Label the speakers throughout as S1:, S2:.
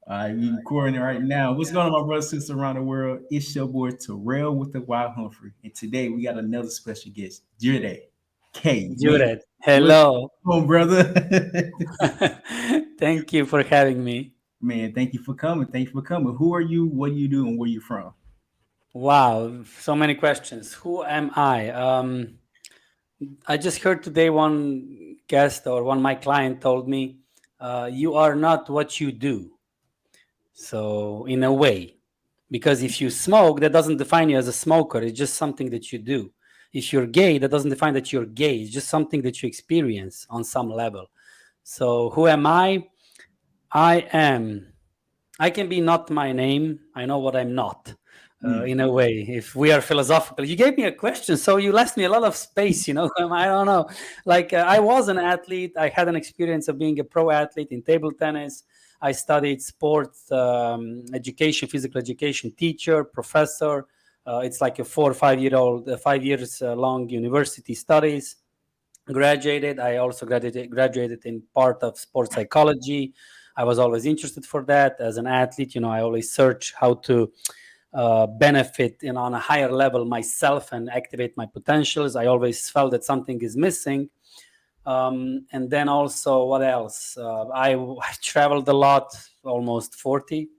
S1: You recording it right now. What's going on, my brothers and sisters around the world? It's your boy Terrell with the Wild Humphrey. And today we got another special guest, Jure. K, man.
S2: Jure,
S1: What's
S2: hello.
S1: going on, brother?
S2: Thank you for having me.
S1: Man, thank you for coming. Thank you for coming. Who are you? What do you do? And where you from?
S2: Wow, so many questions. Who am I? I just heard today one guest or one my client told me, you are not what you do. So in a way, because if you smoke, that doesn't define you as a smoker. It's just something that you do. If you're gay, that doesn't define that you're gay. It's just something that you experience on some level. So who am I? I am. I can be not my name. I know what I'm not.
S1: Mm.
S2: In a way, if we are philosophical, you gave me a question, so you left me a lot of space. I don't know. Like I was an athlete. I had an experience of being a pro athlete in table tennis. I studied sports education, physical education teacher, professor. It's like a 4 or 5 year old, 5 years long university studies. Graduated. I also graduated in part of sports psychology. I was always interested for that as an athlete. I always search how to benefit on a higher level myself and activate my potentials. I always felt that something is missing. And then also, what else? I traveled a lot, almost 40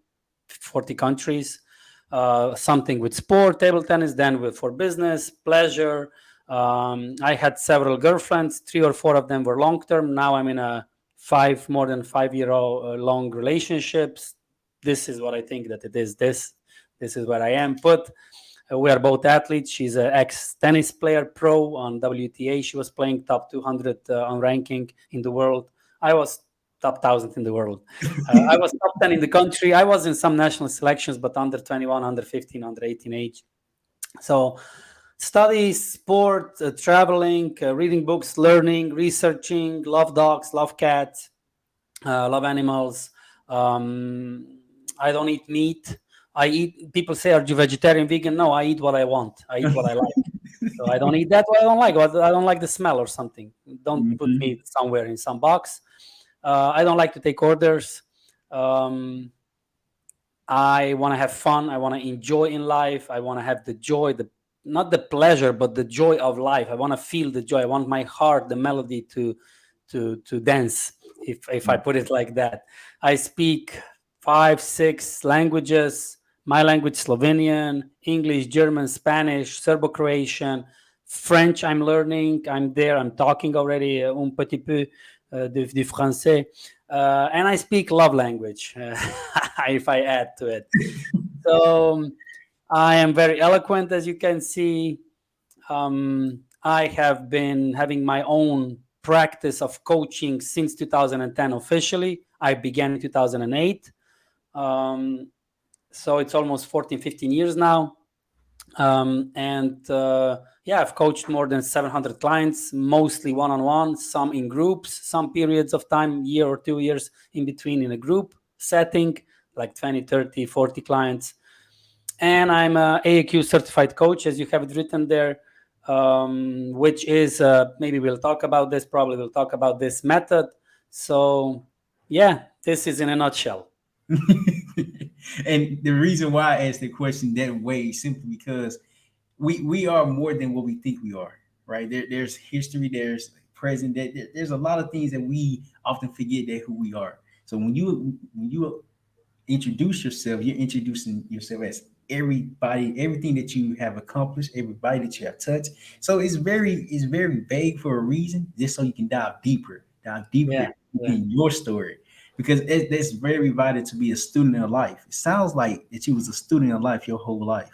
S2: countries. Something with sport, table tennis, then for business, pleasure. I had several girlfriends. 3 or 4 of them were long term. Now I'm in a more than 5 year long relationships. This is what I think that it is. This is where I am put. We are both athletes. She's an ex tennis player, pro on WTA. She was playing top 200 on ranking in the world. I was top 1,000 in the world. I was top 10 in the country. I was in some national selections, but under 21, under 15, under 18 age. So, studies, sport, traveling, reading books, learning, researching, love dogs, love cats, love animals. I don't eat meat. I eat. People say, "Are you vegetarian, vegan?" No, I eat what I want. I eat what I like. So I don't eat that what I don't like. I don't like the smell or something. Don't put
S1: Mhm.
S2: me somewhere in some box. I don't like to take orders. Um, I want to have fun. I want to enjoy in life. I want to have the joy, the not the pleasure, but the joy of life. I want to feel the joy. I want my heart, the melody to dance. If I put it like that, I speak 5, 6 languages. My language: Slovenian, English, German, Spanish, Serbo-Croatian, French. I'm learning. I'm there. I'm talking already un petit peu du français. And I speak love language, if I add to it. So I am very eloquent, as you can see. I have been having my own practice of coaching since 2010 officially. I began in 2008. Um, so it's almost 14, 15 years now. And yeah, I've coached more than 700 clients, mostly one-on-one, some in groups, some periods of time, year or 2 years in between in a group setting, like 20, 30, 40 clients. And I'm a AAQ certified coach, as you have it written there, which is, maybe we'll talk about this, probably we'll talk about this method. So yeah, this is in a nutshell.
S1: And the reason why I asked the question that way is simply because we are more than what we think we are, right? There's history, there's present, there's a lot of things that we often forget that who we are. So when you introduce yourself, you're introducing yourself as everybody, everything that you have accomplished, everybody that you have touched. So it's very vague for a reason, just so you can dive
S2: Yeah,
S1: deeper
S2: yeah.
S1: in your story. Because that's very vital to be a student of life. It sounds like that you was a student of life your whole life.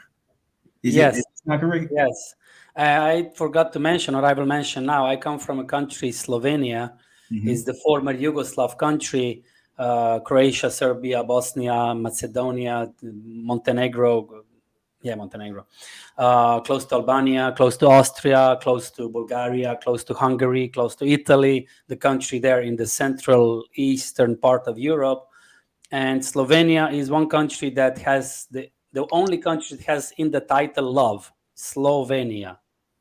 S1: Is
S2: Yes,
S1: not correct?
S2: yes. I forgot to mention, or I will mention now, I come from a country, Slovenia, is
S1: Mm-hmm.
S2: the former Yugoslav country, Croatia, Serbia, Bosnia, Macedonia, Montenegro, yeah, Montenegro, close to Albania, close to Austria, close to Bulgaria, close to Hungary, close to Italy, the country there in the central eastern part of Europe. And Slovenia is one country that has the only country that has in the title love, Slovenia,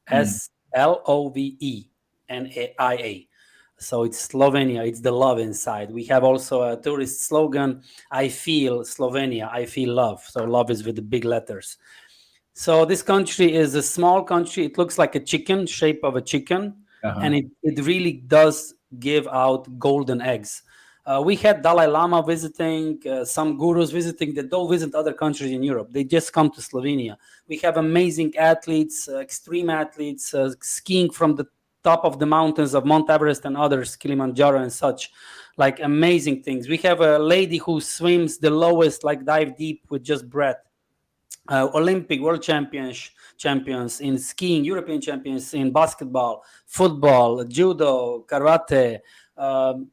S1: Mm.
S2: Slovenia. So it's Slovenia, it's the love inside. We have also a tourist slogan, I feel Slovenia, I feel love. So love is with the big letters. So this country is a small country. It looks like a chicken, shape of a chicken,
S1: Uh-huh.
S2: and it really does give out golden eggs. We had Dalai Lama visiting, some gurus visiting that don't visit other countries in Europe. They just come to Slovenia. We have amazing athletes, extreme athletes, skiing from the top of the mountains of Mount Everest and others, Kilimanjaro and such, like amazing things. We have a lady who swims the lowest, like dive deep with just breath. Olympic world champions in skiing, European champions in basketball, football, judo, karate,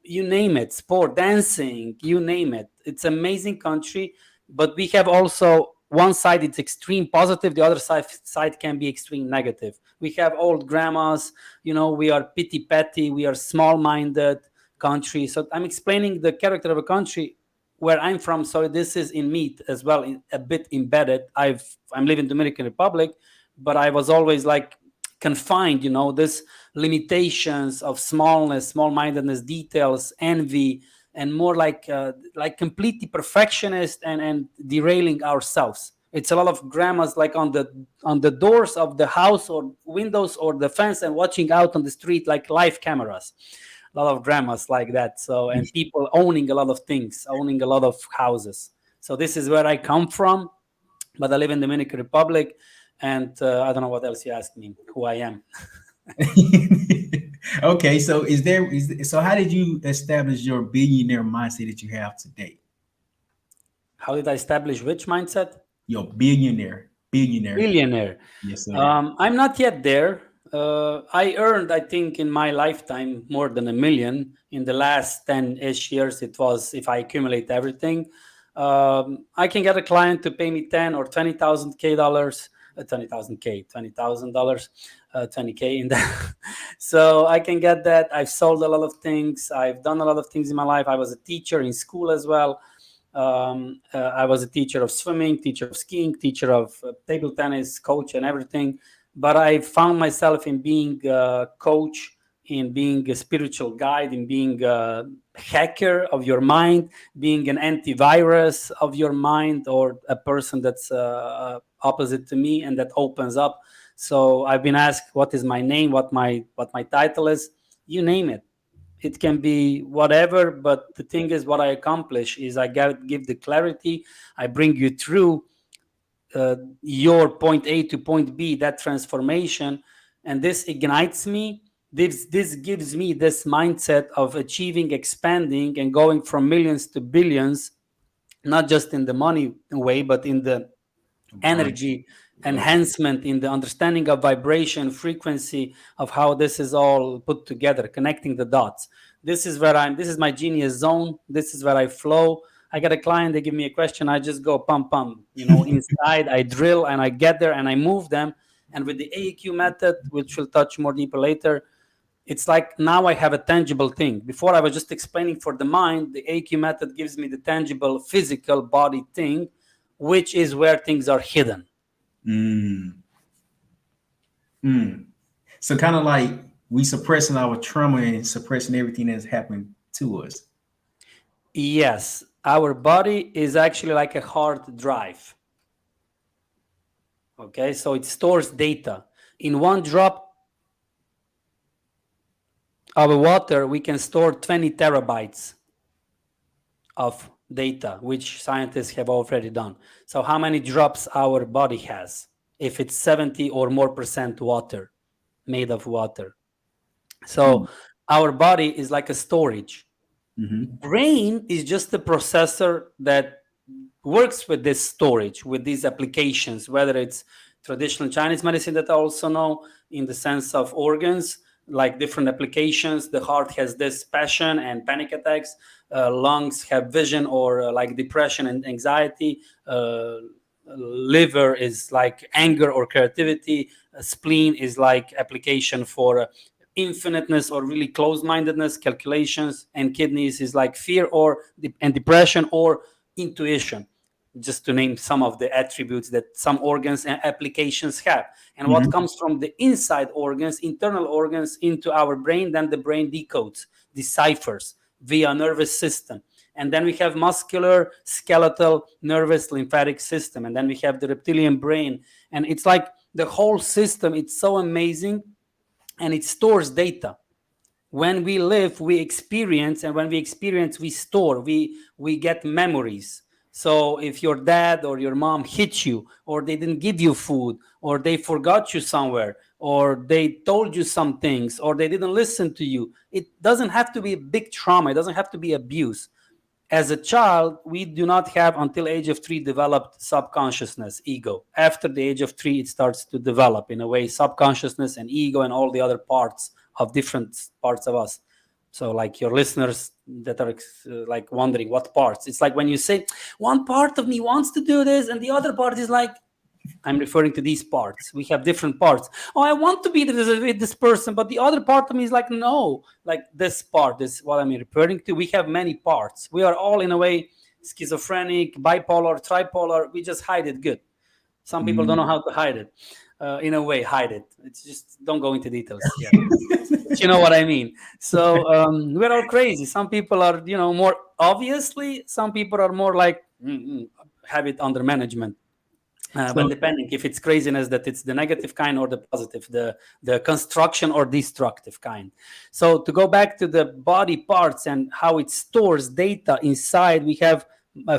S2: you name it, sport, dancing, you name it. It's amazing country, but we have also one side it's extreme positive, the other side can be extreme negative. We have old grandmas, we are pity petty, we are small minded country. So I'm explaining the character of a country where I'm from, so this is in me as well, a bit embedded. I'm living in Dominican Republic, but I was always like confined, this limitations of smallness, small-mindedness, details, envy, and more like completely perfectionist and derailing ourselves. It's a lot of grandmas like on the doors of the house or windows or the fence and watching out on the street like live cameras, a lot of dramas like that. So, and people owning a lot of things, owning a lot of houses. So this is where I come from, but I live in Dominican Republic, and I don't know what else you asked me, who I am.
S1: Okay, so so how did you establish your billionaire mindset that you have today?
S2: How did I establish which mindset?
S1: Your billionaire.
S2: Billionaire.
S1: Yes, sir.
S2: I'm not yet there. I earned, I think, in my lifetime more than 1 million. In the last 10-ish years, it was, if I accumulate everything, I can get a client to pay me 10 or 20,000 K dollars, 20,000 K, $20,000, 20K in that. So I can get that. I've sold a lot of things. I've done a lot of things in my life. I was a teacher in school as well. I was a teacher of swimming, teacher of skiing, teacher of table tennis, coach, and everything. But I found myself in being a coach, in being a spiritual guide, in being a hacker of your mind, being an antivirus of your mind, or a person that's opposite to me and that opens up. So I've been asked, what is my name, what my title is, you name it. It can be whatever, but the thing is, what I accomplish is I give the clarity. I bring you through your point A to point B, that transformation, and this ignites me. This gives me this mindset of achieving, expanding, and going from millions to billions, not just in the money way, but in the
S1: Right.
S2: energy
S1: Love.
S2: enhancement, in the understanding of vibration, frequency, of how this is all put together, connecting the dots. This is my genius zone. This is where I flow. I get a client, they give me a question, I just go pum pum, inside, I drill and I get there and I move them. And with the AEQ method, which we'll touch more deeper later, it's like now I have a tangible thing. Before I was just explaining for the mind, the AQ method gives me the tangible physical body thing, which is where things are hidden.
S1: Mm. Mm. So kind of like we suppressing our trauma and suppressing everything that's happened to us.
S2: Yes, our body is actually like a hard drive. Okay, so it stores data. In one drop of water, we can store 20 terabytes of data, which scientists have already done. So how many drops our body has if it's 70 or more percent water, made of water?
S1: Mm.
S2: So our body is like a storage.
S1: Mm-hmm.
S2: Brain is just a processor that works with this storage, with these applications, whether it's traditional Chinese medicine that I also know in the sense of organs, like different applications. The heart has this passion and panic attacks. Lungs have vision or like depression and anxiety. Liver is like anger or creativity. Spleen is like application for infiniteness or really closed-mindedness, calculations, and kidneys is like fear or and depression or intuition, just to name some of the attributes that some organs and applications have. And what
S1: Mm-hmm.
S2: comes from the inside organs, internal organs, into our brain, then the brain decodes. deciphers via nervous system. And then we have muscular, skeletal, nervous, lymphatic system. And then we have the reptilian brain. And it's like the whole system, it's so amazing. And it stores data. When we live, we experience, and when we experience, we store, we get memories. So if your dad or your mom hit you, or they didn't give you food, or they forgot you somewhere, or they told you some things, or they didn't listen to you, it doesn't have to be a big trauma. It doesn't have to be abuse. As a child, we do not have until age of 3 developed subconsciousness, ego. After the age of 3, it starts to develop in a way, subconsciousness and ego and all the other parts of different parts of us. So like your listeners that are like wondering what parts, it's like when you say one part of me wants to do this and the other part is like, I'm referring to these parts. We have different parts. Oh, I want to be with this person, but the other part of me is like, no, like this part is what I'm referring to. We have many parts. We are all in a way schizophrenic, bipolar, tripolar. We just hide it good. Some people don't know how to hide it. In a way, hide it. It's just don't go into details. Yeah, but you know what I mean. So we're all crazy. Some people are, more obviously. Some people are more like have it under management. But depending if it's craziness that it's the negative kind or the positive, the construction or destructive kind. So to go back to the body parts and how it stores data inside, we have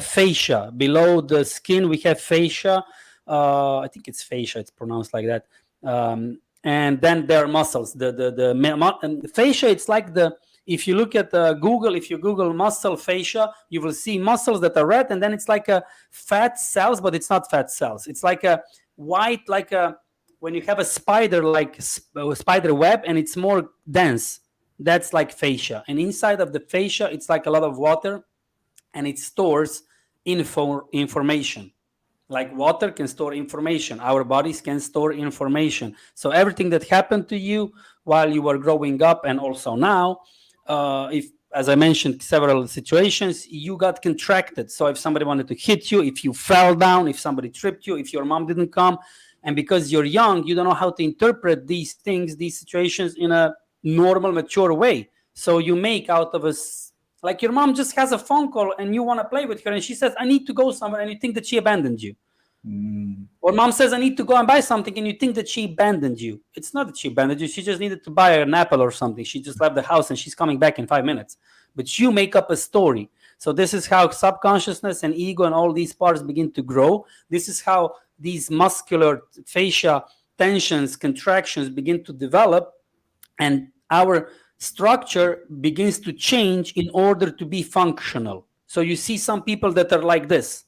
S2: fascia. Below the skin, we have fascia. I think it's fascia. It's pronounced like that. And then there are muscles. The fascia, it's like if you look at Google, if you Google muscle fascia, you will see muscles that are red, and then it's like a fat cells, but it's not fat cells. It's like a white, when you have a spider, like a spider web, and it's more dense. That's like fascia. And inside of the fascia, it's like a lot of water, and it stores information. Like water can store information. Our bodies can store information. So everything that happened to you while you were growing up and also now, if, as I mentioned, several situations, you got contracted. So if somebody wanted to hit you, if you fell down, if somebody tripped you, if your mom didn't come, and because you're young, you don't know how to interpret these things, these situations in a normal, mature way. So you make out of like your mom just has a phone call and you want to play with her and she says, I need to go somewhere, and you think that she abandoned you. Or mom says, I need to go and buy something, and you think that she abandoned you. It's not that she abandoned you. She just needed to buy an apple or something. She just left the house and she's coming back in 5 minutes. But you make up a story. So this is how subconsciousness and ego and all these parts begin to grow. This is how these muscular fascia tensions, contractions begin to develop. And our structure begins to change in order to be functional. So you see some people that are like this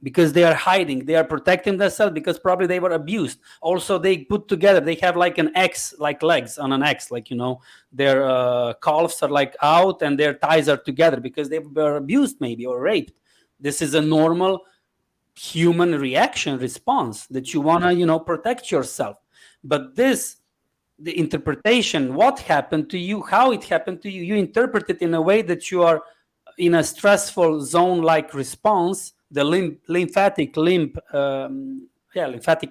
S2: because they are hiding, they are protecting themselves because probably they were abused. Also, they put together, they have like an X, like legs on an X, like, their calves are like out and their thighs are together because they were abused maybe or raped. This is a normal human reaction, response that you want to, protect yourself. But the interpretation, what happened to you, how it happened to you, you interpret it in a way that you are in a stressful zone-like response, the lymphatic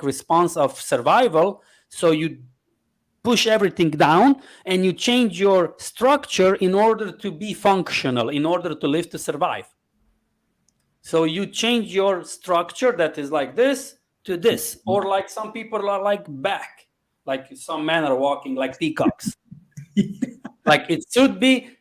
S2: response of survival. So you push everything down and you change your structure in order to be functional, in order to live, to survive. So you change your structure that is like this to this, or like some people are like back, like some men are walking like peacocks. Like it should be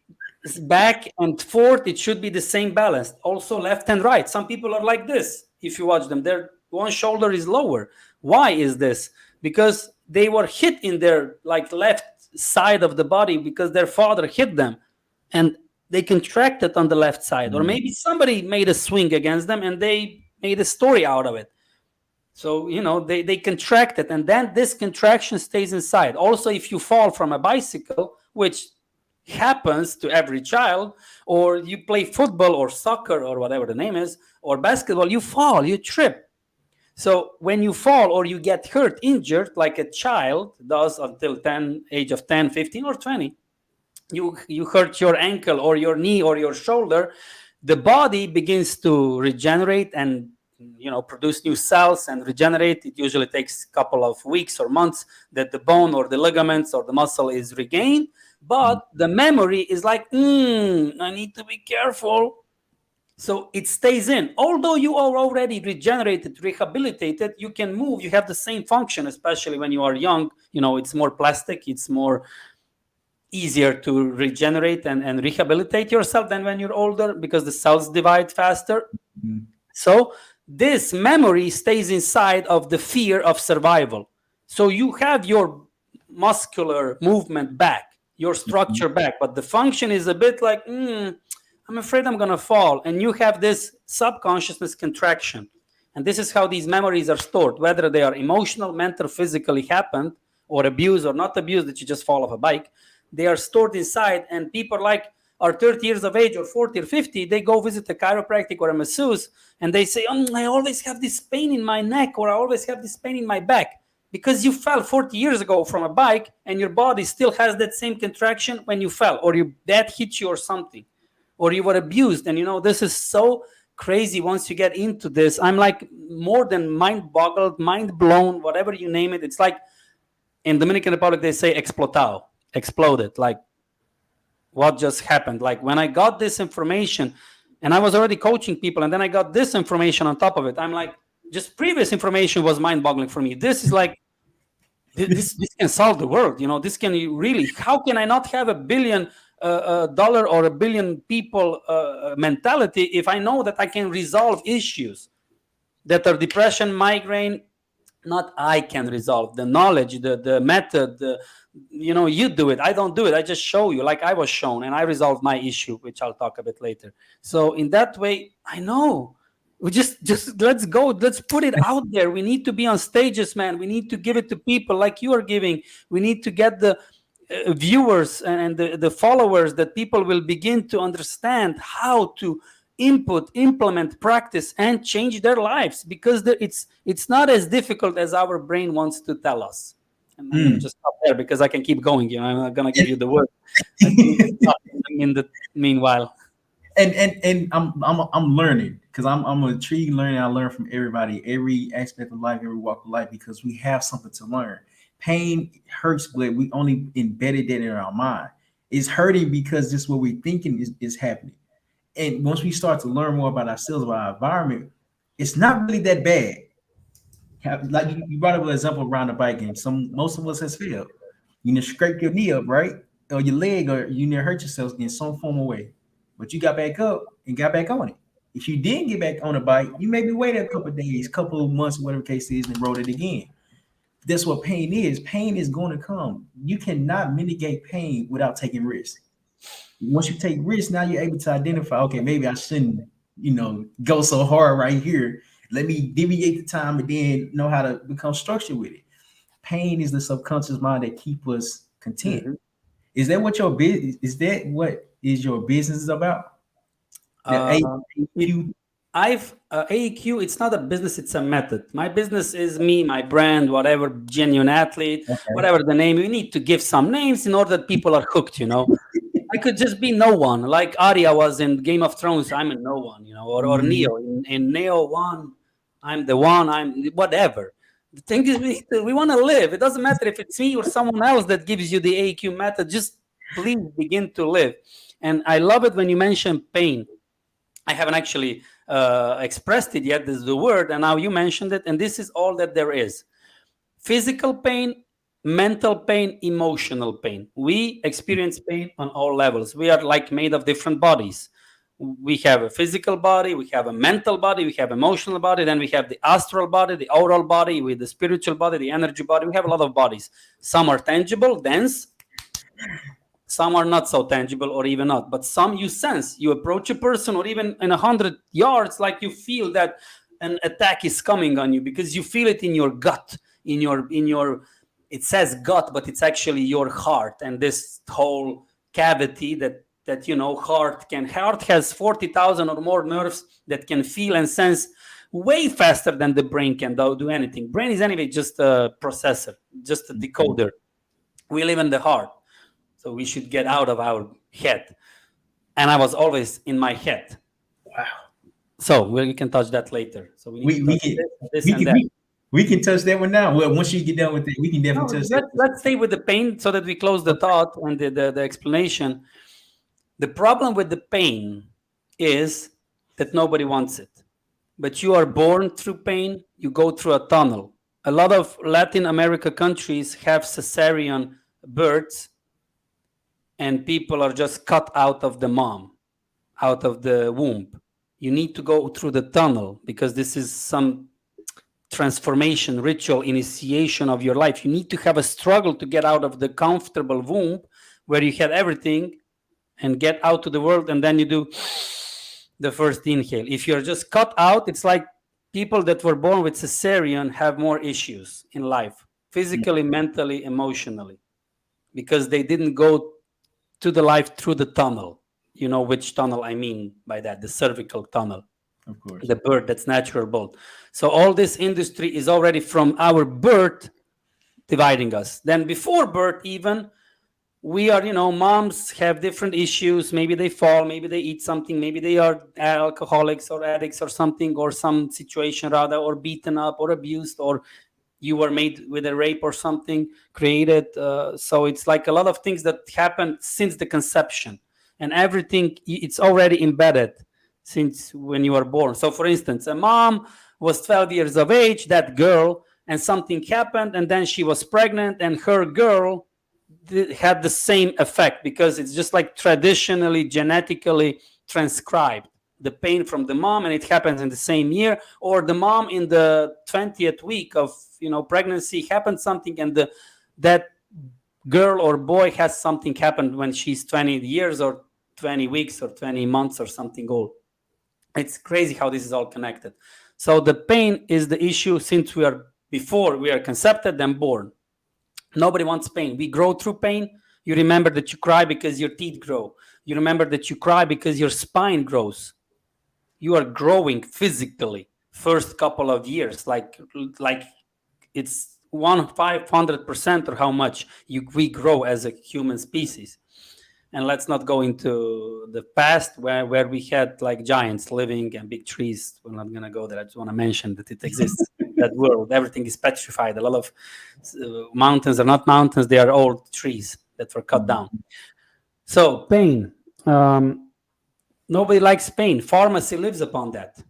S2: back and forth, it should be the same balance. Also left and right, some people are like this. If you watch them, their one shoulder is lower. Why is this? Because they were hit in their like left side of the body because their father hit them and they contracted on the left side. Or maybe somebody made a swing against them and they made a story out of it. So they contracted, and then this contraction stays inside. Also, if you fall from a bicycle, which happens to every child, or you play football or soccer or whatever the name is, or basketball, you fall, you trip. So when you fall or you get hurt, injured, like a child does until age of 10, 15 or 20, you hurt your ankle or your knee or your shoulder, the body begins to regenerate and produce new cells and regenerate. It usually takes a couple of weeks or months that the bone or the ligaments or the muscle is regained. But the memory is like, I need to be careful. So it stays in. Although you are already regenerated, rehabilitated, you can move. You have the same function, especially when you are young. It's more plastic. It's more easier to regenerate and rehabilitate yourself than when you're older, because the cells divide faster.
S1: Mhm.
S2: So this memory stays inside of the fear of survival. So you have your muscular movement back, your
S1: Mhm.
S2: structure back, but the function is a bit like, I'm afraid I'm going to fall. And you have this subconsciousness contraction. And this is how these memories are stored, whether they are emotional, mental, physically happened, or abuse or not abuse, that you just fall off a bike. They are stored inside, and people are 30 years of age or 40 or 50, they go visit a chiropractic or a masseuse, and they say, I always have this pain in my neck, or I always have this pain in my back, because you fell 40 years ago from a bike, and your body still has that same contraction when you fell, or your dad hit you or something, or you were abused. And this is so crazy. Once you get into this, I'm like more than mind boggled, mind blown, whatever you name it. It's like in Dominican Republic they say explotado, exploded, like what just happened. Like when I got this information, and I was already coaching people, and then I got this information on top of it, I'm like, just previous information was mind boggling for me. This is like, this can solve the world. This can really, how can I not have $1 billion or a billion people mentality if I know that I can resolve issues that are depression, migraine? Not I can resolve, the knowledge, the method, you do it, I don't do it, I just show you, like I was shown, and I resolve my issue, which I'll talk a bit later. So in that way, I know, we just let's go, let's put it out there. We need to be on stages, man. We need to give it to people like you are giving. We need to get the viewers and the followers, that people will begin to understand how to implement, practice, and change their lives, because it's not as difficult as our brain wants to tell us. And I'm going to
S1: Mm.
S2: just stop there, because I can keep going. I'm not going to give you the word. You need to stop in the meanwhile.
S1: And I'm learning, because I'm a tree learning. I learn from everybody, every aspect of life, every walk of life, because we have something to learn. Pain hurts, but we only embedded that in our mind. It's hurting because just what we're thinking is happening. And once we start to learn more about ourselves, about our environment, it's not really that bad. Like you brought up an example around the bike, and most of us has failed. You know, scrape your knee up, right, or your leg, or you near hurt yourself in some form of way, but you got back up and got back on it. If you didn't get back on the bike, you maybe waited a couple of days, couple of months, whatever the case is, and rode it again. That's what pain is. Pain is going to come. You cannot mitigate pain without taking risks. Once you take risks, now you're able to identify, okay, maybe I shouldn't, go so hard right here. Let me deviate the time and then know how to become structured with it. Pain is the subconscious mind that keep us content.
S2: Mhm.
S1: Is that what your business is? That what is your business is about? The
S2: Uh, it,
S1: AQ.
S2: AEQ, it's not a business, it's a method. My business is me, my brand, whatever, genuine athlete,
S1: Okay.
S2: whatever the name. You need to give some names in order that people are hooked. I could just be no one, like Arya was in Game of Thrones. I'm a no one, or
S1: Mhm.
S2: Neo in Neo One. I'm the one. I'm whatever. The thing is, we want to live. It doesn't matter if it's me or someone else that gives you the AQ method. Just please begin to live. And I love it when you mention pain. I haven't actually expressed it yet. This is the word, and now you mentioned it, and this is all that there is: physical pain, mental pain, emotional pain. We experience pain on all levels. We are like made of different bodies. We have a physical body, we have a mental body, we have emotional body, then we have the astral body, the oral body, with the spiritual body, the energy body. We have a lot of bodies. Some are tangible, dense. Some are not so tangible, or even not. But some you sense. You approach a person, or even in 100 yards, like you feel that an attack is coming on you, because you feel it in your gut, in your. It says gut, but it's actually your heart, and this whole cavity that heart has 40,000 or more nerves that can feel and sense way faster than the brain can do anything. Brain is anyway just a processor, just a decoder. We live in the heart, so we should get out of our head. And I was always in my head.
S1: Wow.
S2: So we can touch that later. So we need to
S1: We
S2: touch
S1: can
S2: this
S1: we
S2: and
S1: can
S2: that.
S1: We can touch that one now. Well, once you get done with it, we can
S2: No,
S1: definitely touch that.
S2: let's stay with the pain so that we close the thought and the explanation. The problem with the pain is that nobody wants it. But you are born through pain, you go through a tunnel. A lot of Latin America countries have cesarean births, and people are just cut out of the mom, out of the womb. You need to go through the tunnel because this is some transformation, ritual, initiation of your life. You need to have a struggle to get out of the comfortable womb where you had everything and get out to the world, and then you do the first inhale. If you're just cut out, it's like people that were born with cesarean have more issues in life, physically, mentally, emotionally, because they didn't go to the life through the tunnel. You know which tunnel I mean by that, the cervical tunnel,
S1: Of course.
S2: the birth, that's natural birth. So all this industry is already from our birth dividing us. Then before birth, even we are, moms have different issues. Maybe they fall, maybe they eat something, maybe they are alcoholics or addicts or something, or some situation rather, or beaten up or abused, or you were made with a rape or something created. So it's like a lot of things that happened since the conception, and everything, it's already embedded since when you were born. So for instance, a mom was 12 years of age, that girl, and something happened, and then she was pregnant, and her girl had the same effect because it's just like traditionally genetically transcribed, the pain from the mom, and it happens in the same year. Or the mom in the 20th week of pregnancy happened something, and that girl or boy has something happened when she's 20 years or 20 weeks or 20 months or something old. It's crazy how this is all connected. So the pain is the issue since before we are conceived and born. Nobody wants pain. We grow through pain. You remember that you cry because your teeth grow. You remember that you cry because your spine grows. You are growing physically first couple of years, like it's 500% or how much we grow as a human species. And let's not go into the past where we had like giants living and big trees. We're not going to go there. I just want to mention that it exists. That world, everything is petrified. A lot of mountains are not mountains. They are old trees that were cut down. So pain. Nobody likes pain. Pharmacy lives upon that.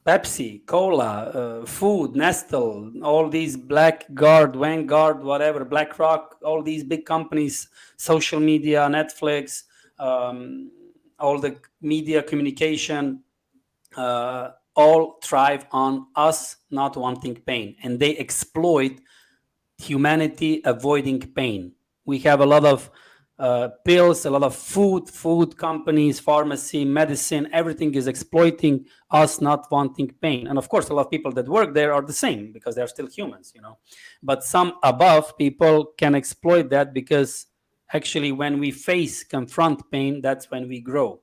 S2: Pepsi, Cola, food, Nestle, all these Blackguard, Vanguard, whatever, BlackRock, all these big companies, social media, Netflix, all the media communication, all thrive on us not wanting pain. And they exploit humanity avoiding pain. We have a lot of pills, a lot of food companies, pharmacy, medicine, everything is exploiting us not wanting pain. And of course, a lot of people that work there are the same because they're still humans, But some above people can exploit that because actually when we confront pain, that's when we grow.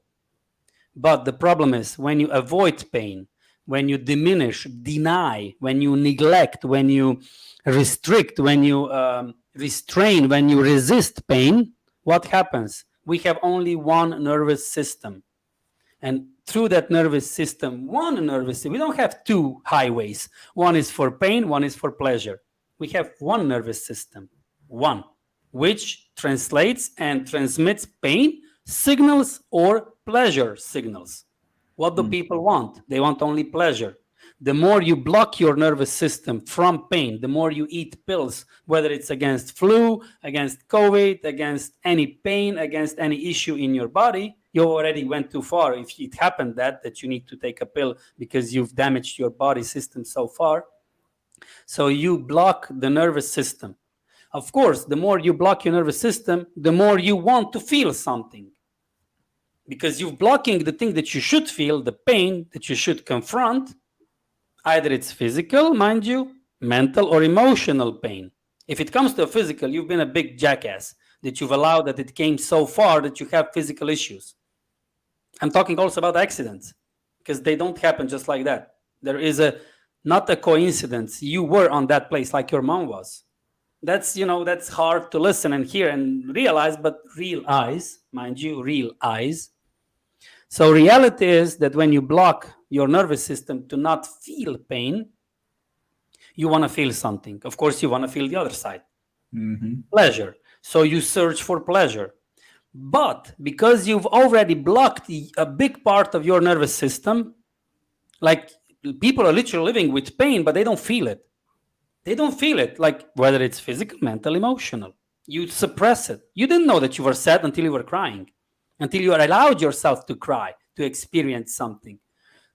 S2: But the problem is when you avoid pain, when you diminish, deny, when you neglect, when you restrict, when you restrain, when you resist pain, what happens? We have only one nervous system. And through that nervous system, we don't have two highways. One is for pain, one is for pleasure. We have one nervous system, one, which translates and transmits pain signals or pleasure signals. What do people want? They want only pleasure. The more you block your nervous system from pain, the more you eat pills, whether it's against flu, against COVID, against any pain, against any issue in your body, you already went too far. If it happened that you need to take a pill because you've damaged your body system so far. So you block the nervous system. Of course, the more you block your nervous system, the more you want to feel something. Because you're blocking the thing that you should feel, the pain that you should confront. Either it's physical, mind you, mental or emotional pain. If it comes to physical, you've been a big jackass that you've allowed that it came so far that you have physical issues. I'm talking also about accidents because they don't happen just like that. There is not a coincidence. You were on that place like your mom was. That's hard to listen and hear and realize, but realize, mind you, realize. So reality is that when you block your nervous system to not feel pain, You want to feel something. Of course, you want to feel the other side,
S1: Mm-hmm.
S2: pleasure. So you search for pleasure. But because you've already blocked a big part of your nervous system, like people are literally living with pain, but they don't feel it. They don't feel it, like whether it's physical, mental, emotional. You suppress it. You didn't know that you were sad until you were crying, until you allowed yourself to cry, to experience something.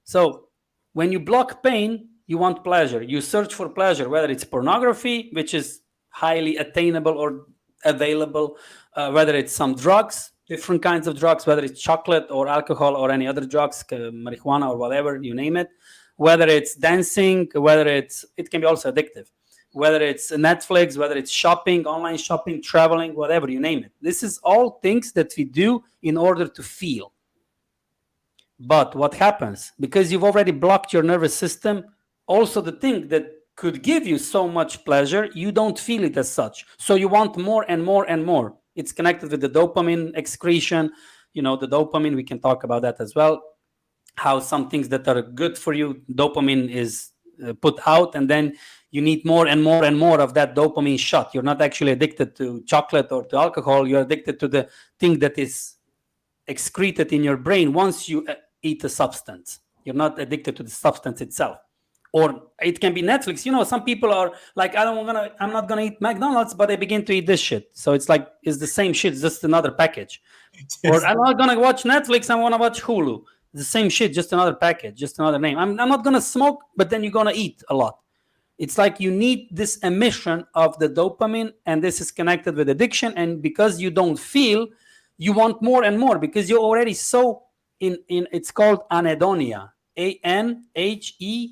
S2: So when you block pain, you want pleasure. You search for pleasure, whether it's pornography, which is highly attainable or available, whether it's some drugs, different kinds of drugs, whether it's chocolate or alcohol or any other drugs, marijuana or whatever, you name it, whether it's dancing, whether it can be also addictive, whether it's Netflix, whether it's shopping, online shopping, traveling, whatever, you name it. This is all things that we do in order to feel. But what happens? Because you've already blocked your nervous system, also the thing that could give you so much pleasure, you don't feel it as such. So you want more and more and more. It's connected with the dopamine excretion. You know, the dopamine, we can talk about that as well. How some things that are good for you, dopamine is put out, and then you need more and more and more of that dopamine shot. You're not actually addicted to chocolate or to alcohol. You're addicted to the thing that is excreted in your brain once you eat a substance. You're not addicted to the substance itself. Or it can be Netflix. You know, some people are like, I'm not gonna eat McDonald's, but they begin to eat this shit. So it's like it's the same shit, just another package. Or I'm not gonna watch Netflix, I wanna watch Hulu. The same shit, just another package, just another name. I'm not gonna smoke, but then you're gonna eat a lot. It's like you need this emission of the dopamine, and this is connected with addiction. And because you don't feel, you want more and more because you're already so in it's called anhedonia. Anhedonia.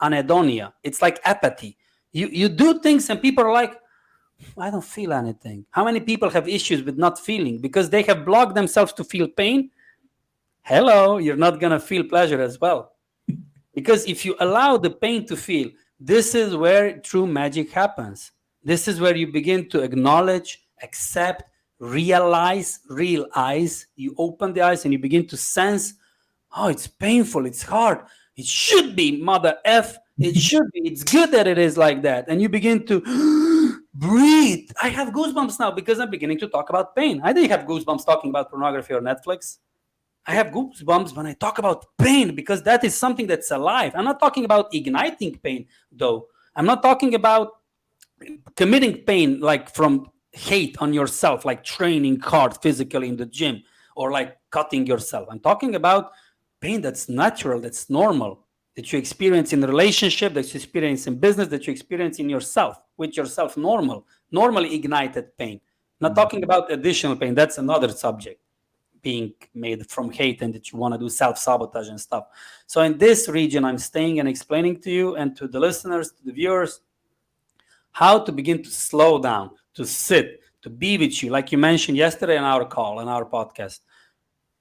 S2: Anhedonia. It's like apathy. You do things and people are like, I don't feel anything. How many people have issues with not feeling because they have blocked themselves to feel pain? Hello, you're not gonna feel pleasure as well. Because if you allow the pain to feel, this is where true magic happens. This is where you begin to acknowledge, accept, realize. You open the eyes and you begin to sense, oh, it's painful, it's hard. It should be, mother F. It should be. It's good that it is like that. And you begin to breathe. I have goosebumps now because I'm beginning to talk about pain. I didn't have goosebumps talking about pornography or Netflix. I have goosebumps when I talk about pain because that is something that's alive. I'm not talking about igniting pain, though. I'm not talking about committing pain like from hate on yourself, like training hard physically in the gym or like cutting yourself. I'm talking about pain that's natural, that's normal, that you experience in a relationship, that you experience in business, that you experience in yourself, with yourself, normally ignited pain. Not talking about additional pain. That's another subject, being made from hate and that you want to do self-sabotage and stuff. So in this region, I'm staying and explaining to you and to the listeners, to the viewers, how to begin to slow down, to sit, to be with you, like you mentioned yesterday in our call, in our podcast.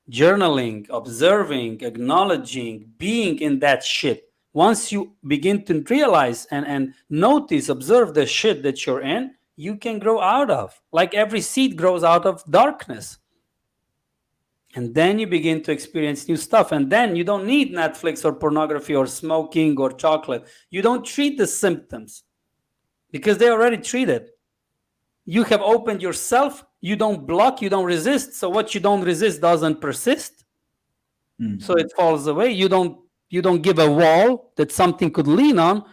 S2: Journaling, observing, acknowledging, being in that shit. Once you begin to realize and notice, observe the shit that you're in, you can grow out of. Like every seed grows out of darkness. And then you begin to experience new stuff. And then you don't need Netflix or pornography or smoking or chocolate. You don't treat the symptoms because they're already treated. You have opened yourself. You don't block. You don't resist. So what you don't resist doesn't persist. So it falls away. You don't give a wall that something could lean on.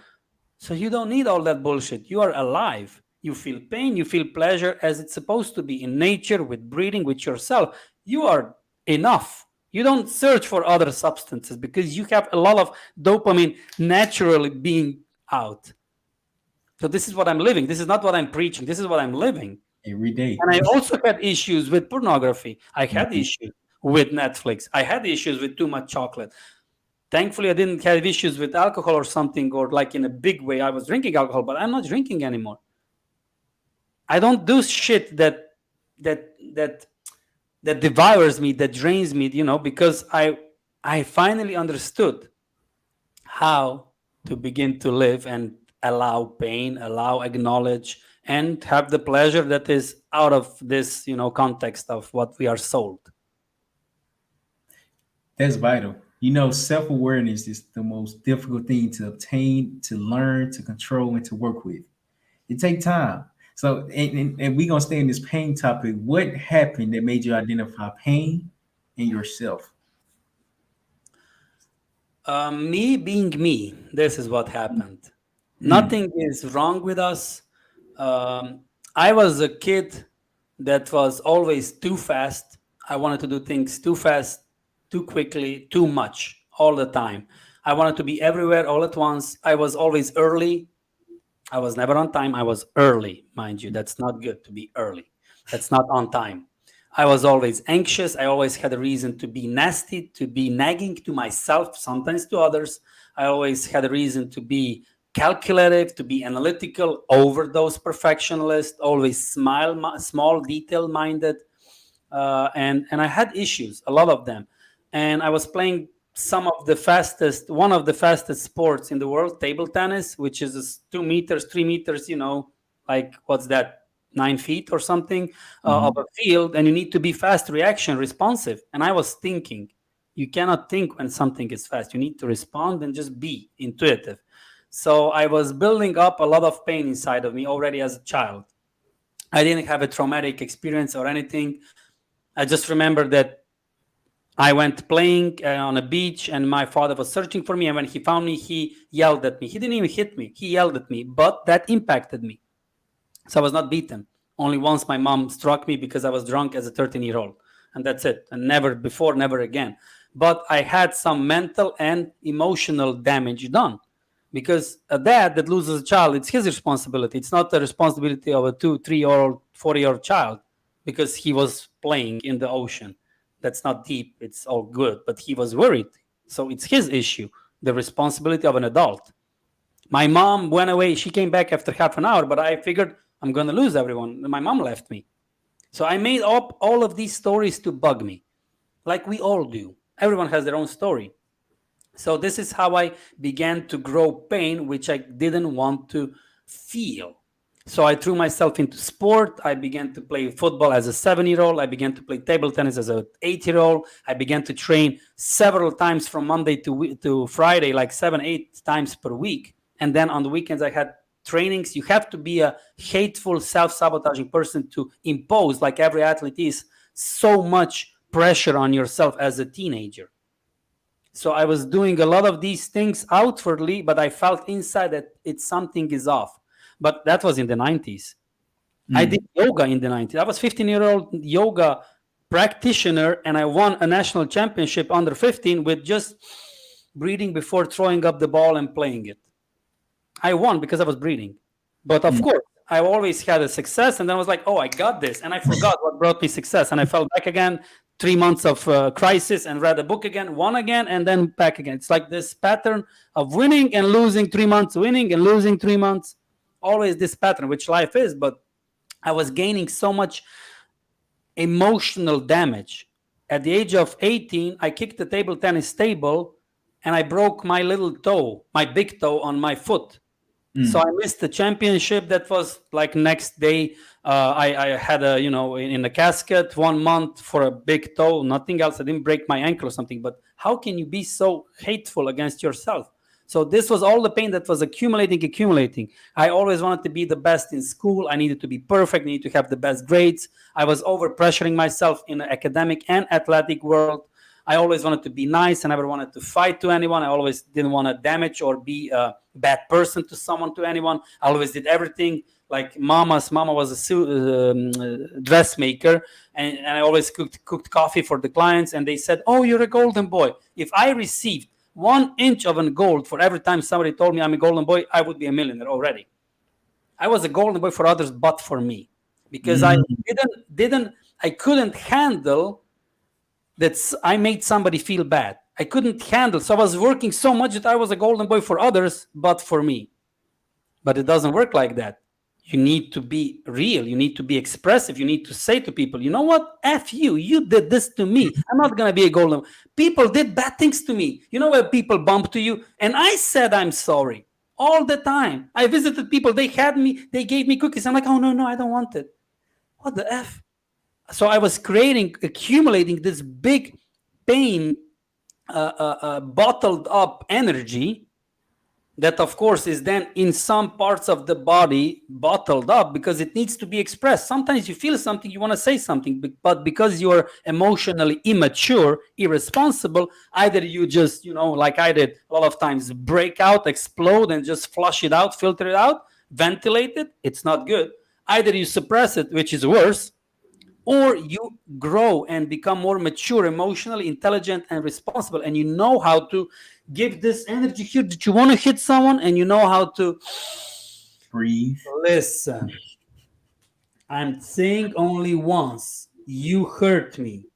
S2: So you don't need all that bullshit. You are alive. You feel pain. You feel pleasure as it's supposed to be in nature, with breathing, with yourself. You are enough. You don't search for other substances because you have a lot of dopamine naturally being out. So this is what I'm living. This is not what I'm preaching. This is what I'm living.
S1: Every day.
S2: And I also had issues with pornography. I had issues with Netflix. I had issues with too much chocolate. Thankfully, I didn't have issues with alcohol or something, or like in a big way. I was drinking alcohol, but I'm not drinking anymore. I don't do shit that devours me, that drains me, because I finally understood how to begin to live and allow pain, acknowledge, and have the pleasure that is out of this, context of what we are sold.
S1: That's vital. Self awareness is the most difficult thing to obtain, to learn, to control, and to work with. It takes time. So, and we're gonna stay in this pain topic. What happened that made you identify pain in yourself?
S2: Me being me, this is what happened.
S1: Mm,
S2: Nothing is wrong with us. Um, I was a kid that was always too fast. I wanted to do things too fast, too quickly, too much, all the time. I wanted to be everywhere all at once. I was always early. I was never on time. I was early, mind you. That's not good to be early. That's not on time. I was always anxious. I always had a reason to be nasty, to be nagging to myself, sometimes to others. I always had a reason to be calculative, to be analytical, overdose perfectionist, always small, detail minded. And I had issues, a lot of them. And I was playing one of the fastest sports in the world, table tennis, which is 2 meters, 3 meters, like what's that, 9 feet or something of
S1: hmm
S2: a field, and you need to be fast, reaction, responsive. And I was thinking, you cannot think when something is fast. You need to respond and just be intuitive. So I was building up a lot of pain inside of me already as a child. I didn't have a traumatic experience or anything. I just remember that I went playing on a beach and my father was searching for me. And when he found me, he yelled at me. He didn't even hit me, he yelled at me, but that impacted me. So I was not beaten. Only once my mom struck me because I was drunk as a 13-year-old. And that's it. And never before, never again. But I had some mental and emotional damage done because a dad that loses a child, it's his responsibility. It's not the responsibility of a 2, 3-year-old, 4-year-old child because he was playing in the ocean. That's not deep. It's all good. But he was worried. So it's his issue, the responsibility of an adult. My mom went away. She came back after half an hour, but I figured I'm going to lose everyone. My mom left me. So I made up all of these stories to bug me, like we all do. Everyone has their own story. So this is how I began to grow pain, which I didn't want to feel. So I threw myself into sport. I began to play football as a 7-year-old. I began to play table tennis as an 8-year-old. I began to train several times from Monday to Friday, like 7, 8 times per week. And then on the weekends, I had trainings. You have to be a hateful, self-sabotaging person to impose, like every athlete is, so much pressure on yourself as a teenager. So I was doing a lot of these things outwardly, but I felt inside that it's something is off. But that was in the 90s. I
S1: mm,
S2: did yoga in the 90s. I was 15-year-old yoga practitioner, and I won a national championship under 15 with just breathing before throwing up the ball and playing it. I won because I was breathing. But of
S1: mm.
S2: course, I always had a success, and then I was like, "Oh, I got this," and I forgot what brought me success, and I fell back again. 3 months of crisis, and read a book again, won again, and then back again. It's like this pattern of winning and losing 3 months, winning and losing 3 months. Always this pattern, which life is. But I was gaining so much emotional damage. At the age of 18, I kicked the table tennis table, and I broke my little toe, my big toe on my foot. So I
S1: Mm.
S2: missed the championship. That was like next day. I had in a casket 1 month for a big toe, nothing else. I didn't break my ankle or something. But how can you be so hateful against yourself? So this was all the pain that was accumulating. I always wanted to be the best in school. I needed to be perfect. I needed to have the best grades. I was over pressuring myself in the academic and athletic world. I always wanted to be nice. I never wanted to fight to anyone. I always didn't want to damage or be a bad person to someone, to anyone. I always did everything like mama was a dressmaker, and I always cooked coffee for the clients, and they said, "Oh, you're a golden boy." If I received 1 inch of a gold for every time somebody told me I'm a golden boy, I would be a millionaire already. I was a golden boy for others, but for me, because I
S1: Mm.
S2: didn't I couldn't handle that I made somebody feel bad. I couldn't handle. So I was working so much that I was a golden boy for others, but for me. But it doesn't work like that. You need to be real. You need to be expressive. You need to say to people, you know what? F you. You did this to me. I'm not going to be a golden. People did bad things to me. You know where people bump to you? And I said, I'm sorry all the time. I visited people. They had me. They gave me cookies. I'm like, oh, no, no, I don't want it. What the F? So I was accumulating this big pain bottled up energy that of course is then in some parts of the body bottled up because it needs to be expressed. Sometimes you feel something, you want to say something, but because you're emotionally immature, irresponsible, either you just, like I did a lot of times, break out, explode, and just flush it out, filter it out, ventilate it. It's not good. Either you suppress it, which is worse, or you grow and become more mature, emotionally intelligent and responsible, and you know how to give this energy here that you want to hit someone, and you know how to
S1: Breathe.
S2: listen. I'm saying only once, you hurt me.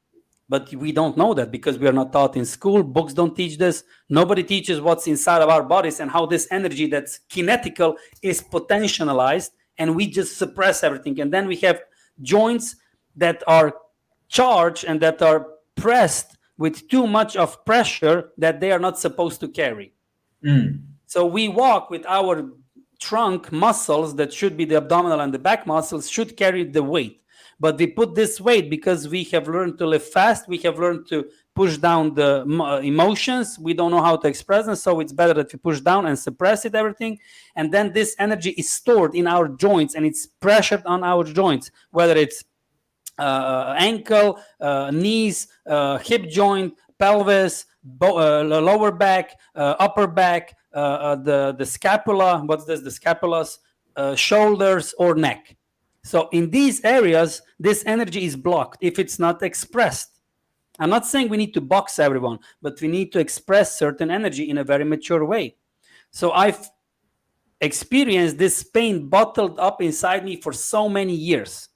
S2: But we don't know that because we are not taught in school. Books don't teach this. Nobody teaches what's inside of our bodies and how this energy that's kinetical is potentialized, and we just suppress everything. And then we have joints that are charged and that are pressed with too much of pressure that they are not supposed to carry.
S1: Mm.
S2: So we walk with our trunk muscles that should be the abdominal and the back muscles should carry the weight. But we put this weight because we have learned to live fast. We have learned to push down the emotions. We don't know how to express them. So it's better that we push down and suppress it, everything. And then this energy is stored in our joints and it's pressured on our joints, whether it's ankle, knees, hip joint, pelvis, lower back, upper back, the scapula. What's this? The scapulas, shoulders, or neck. So in these areas, this energy is blocked if it's not expressed. I'm not saying we need to box everyone, but we need to express certain energy in a very mature way. So I've experienced this pain bottled up inside me for so many years.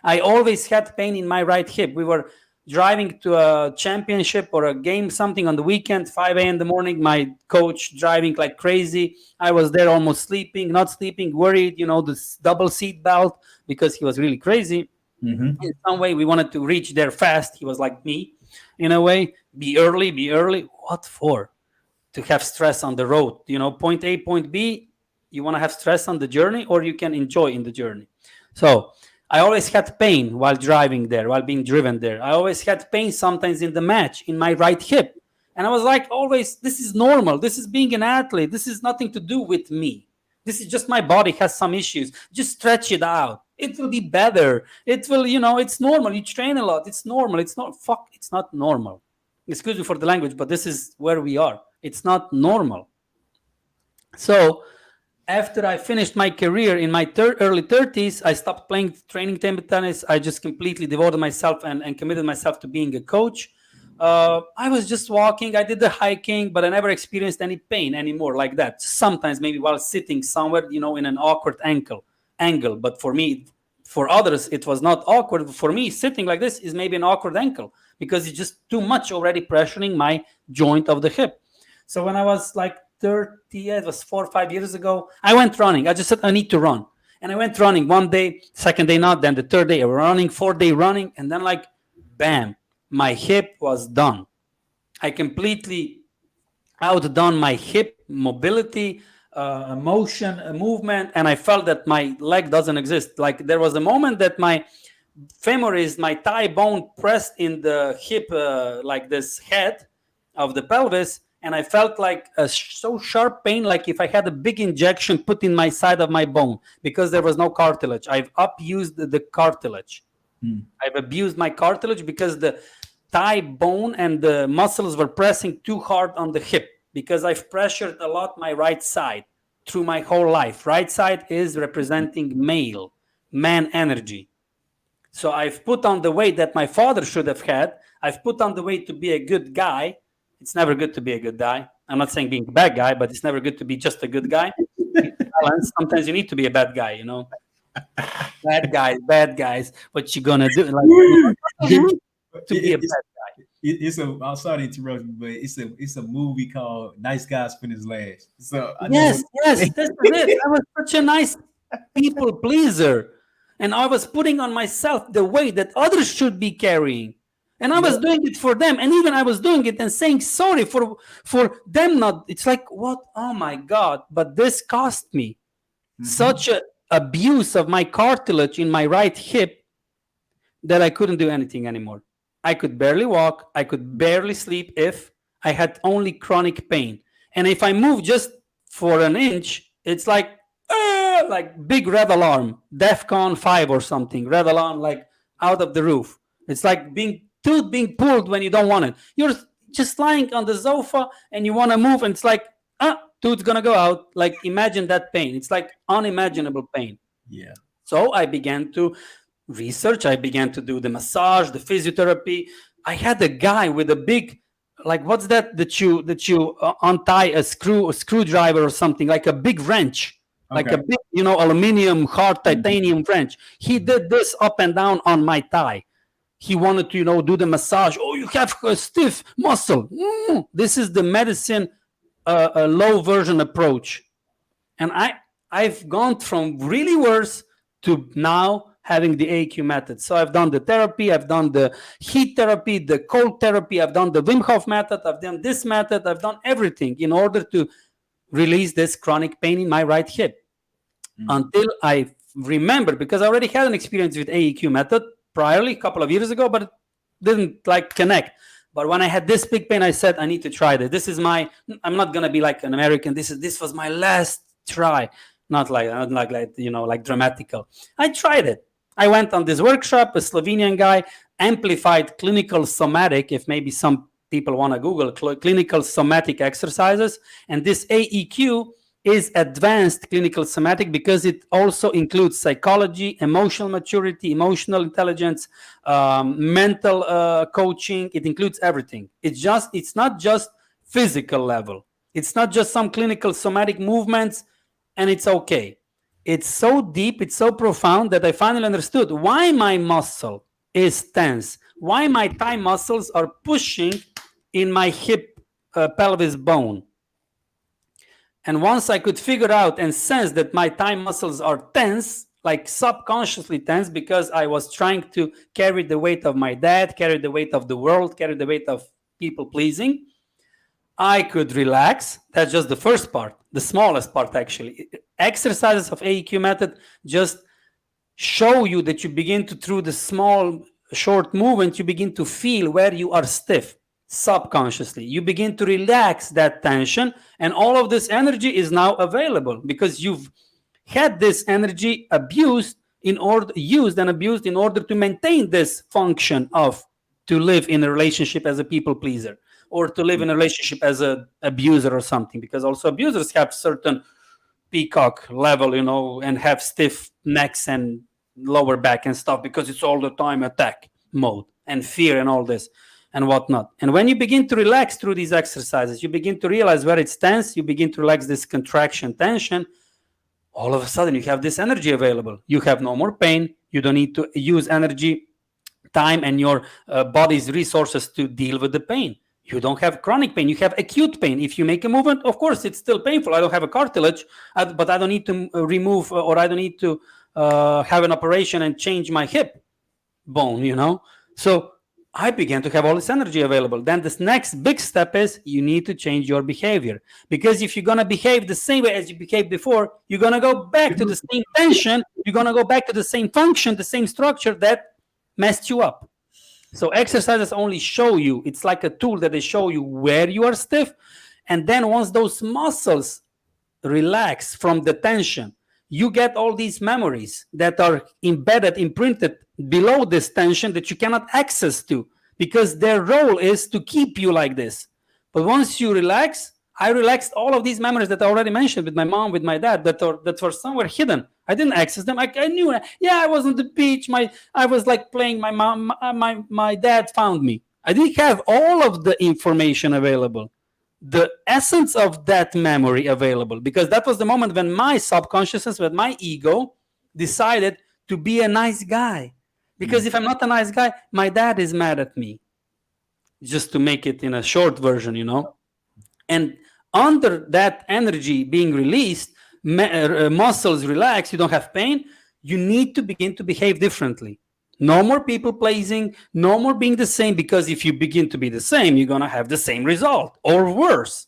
S2: I always had pain in my right hip. We were driving to a championship or a game, something on the weekend, 5 a.m. in the morning, my coach driving like crazy. I was there almost sleeping, not sleeping, worried, this double seat belt because he was really crazy.
S1: Mm-hmm.
S2: In some way, we wanted to reach there fast. He was like me, in a way, be early, be early. What for? To have stress on the road, point A, point B. You want to have stress on the journey, or you can enjoy in the journey. So I always had pain while driving there, while being driven there. I always had pain sometimes in the match in my right hip. And I was like, always, this is normal. This is being an athlete. This is nothing to do with me. This is just my body has some issues. Just stretch it out. It will be better. It will, it's normal. You train a lot. It's normal. It's not normal. Excuse me for the language, but this is where we are. It's not normal. So after I finished my career in my early 30s, I stopped playing training table tennis. I just completely devoted myself and committed myself to being a coach. I was just walking. I did the hiking, but I never experienced any pain anymore like that. Sometimes maybe while sitting somewhere, in an awkward angle. But for me, for others, it was not awkward. For me, sitting like this is maybe an awkward ankle because it's just too much already pressuring my joint of the hip. So when I was like 30, it was 4 or 5 years ago, I went running. I just said, I need to run. And I went running one day, second day not, then the third day running, fourth day running. And then like, bam, my hip was done. I completely outdone my hip mobility, motion, movement. And I felt that my leg doesn't exist. Like there was a moment that my femur is my thigh bone pressed in the hip, like this head of the pelvis. And I felt like a so sharp pain, like if I had a big injection put in my side of my bone because there was no cartilage. I've abused the cartilage. I've abused my cartilage because the thigh bone and the muscles were pressing too hard on the hip because I've pressured a lot my right side through my whole life. Right side is representing man energy. So I've put on the weight that my father should have had. I've put on the weight to be a good guy. It's never good to be a good guy. I'm not saying being a bad guy, but it's never good to be just a good guy. Sometimes you need to be a bad guy, Bad guys. What you gonna do? Like, to be a bad guy.
S1: I'm sorry to interrupt you, but it's a movie called Nice Guys Finish Last. So I know.
S2: Yes, this is it. I was such a nice people pleaser, and I was putting on myself the weight that others should be carrying. And I was doing it for them. And even I was doing it and saying sorry for them not. It's like, what? Oh my God. But this cost me such a abuse of my cartilage in my right hip that I couldn't do anything anymore. I could barely walk. I could barely sleep if I had only chronic pain. And if I move just for an inch, it's like big red alarm, DEFCON 5 or something, red alarm, like out of the roof. It's like tooth being pulled when you don't want it. You're just lying on the sofa and you want to move, and it's like, tooth's gonna go out. Like, imagine that pain. It's like unimaginable pain.
S1: Yeah.
S2: So I began to research. I began to do the massage, the physiotherapy. I had a guy with a big, like, what's that you untie a screwdriver or something, like a big wrench, like
S1: Okay.
S2: a big, aluminum hard titanium wrench. He did this up and down on my thigh. He wanted to, do the massage. Oh, you have a stiff muscle. This is the medicine, a low version approach. And I've gone from really worse to now having the AQ method. So I've done the therapy, I've done the heat therapy, the cold therapy, I've done the Wim Hof method, I've done this method, I've done everything in order to release this chronic pain in my right hip. Until I remember, because I already had an experience with AEQ method priorly a couple of years ago, but it didn't like connect. But when I had this big pain, I said, I need to try this. This is I'm not going to be like an American. This was my last try. Not like like dramatical. I tried it. I went on this workshop, a Slovenian guy, amplified clinical somatic, if maybe some people want to Google clinical somatic exercises. And this AEQ is advanced clinical somatic because it also includes psychology, emotional maturity, emotional intelligence, mental coaching. It includes everything. It's not just physical level. It's not just some clinical somatic movements and it's okay. It's so deep, it's so profound that I finally understood why my muscle is tense, why my thigh muscles are pushing in my hip pelvis bone. And once I could figure out and sense that my thigh muscles are tense, like subconsciously tense, because I was trying to carry the weight of my dad, carry the weight of the world, carry the weight of people pleasing, I could relax. That's just the first part, the smallest part, actually. Exercises of AEQ method just show you that you begin to, through the small, short movement, you begin to feel where you are stiff subconsciously. You begin to relax that tension, and all of this energy is now available because you've had this energy used and abused in order to maintain this function of to live in a relationship as a people pleaser, or to live in a relationship as an abuser or something, because also abusers have certain peacock level, and have stiff necks and lower back and stuff because it's all the time attack mode and fear and all this and whatnot. And when you begin to relax through these exercises, you begin to realize where it's tense, you begin to relax this contraction tension, all of a sudden you have this energy available. You have no more pain. You don't need to use energy, time, and your body's resources to deal with the pain. You don't have chronic pain. You have acute pain. If you make a movement, of course, it's still painful. I don't have a cartilage, but I don't need to remove or I don't need to have an operation and change my hip bone, So I began to have all this energy available. Then this next big step is you need to change your behavior. Because if you're going to behave the same way as you behaved before, you're going to go back to the same tension. You're going to go back to the same function, the same structure that messed you up. So exercises only show you, it's like a tool that they show you where you are stiff. And then once those muscles relax from the tension, you get all these memories that are embedded, imprinted below this tension that you cannot access to, because their role is to keep you like this. But once you relax, I relaxed all of these memories that I already mentioned with my mom, with my dad, that were somewhere hidden. I didn't access them. I knew, I was on the beach. I was like playing. My mom, my dad found me. I didn't have all of the information available, the essence of that memory available, because that was the moment when my subconsciousness, when my ego decided to be a nice guy. Because if I'm not a nice guy, my dad is mad at me. Just to make it in a short version, And under that energy being released, muscles relax, you don't have pain, you need to begin to behave differently. No more people pleasing, no more being the same, because if you begin to be the same, you're going to have the same result or worse.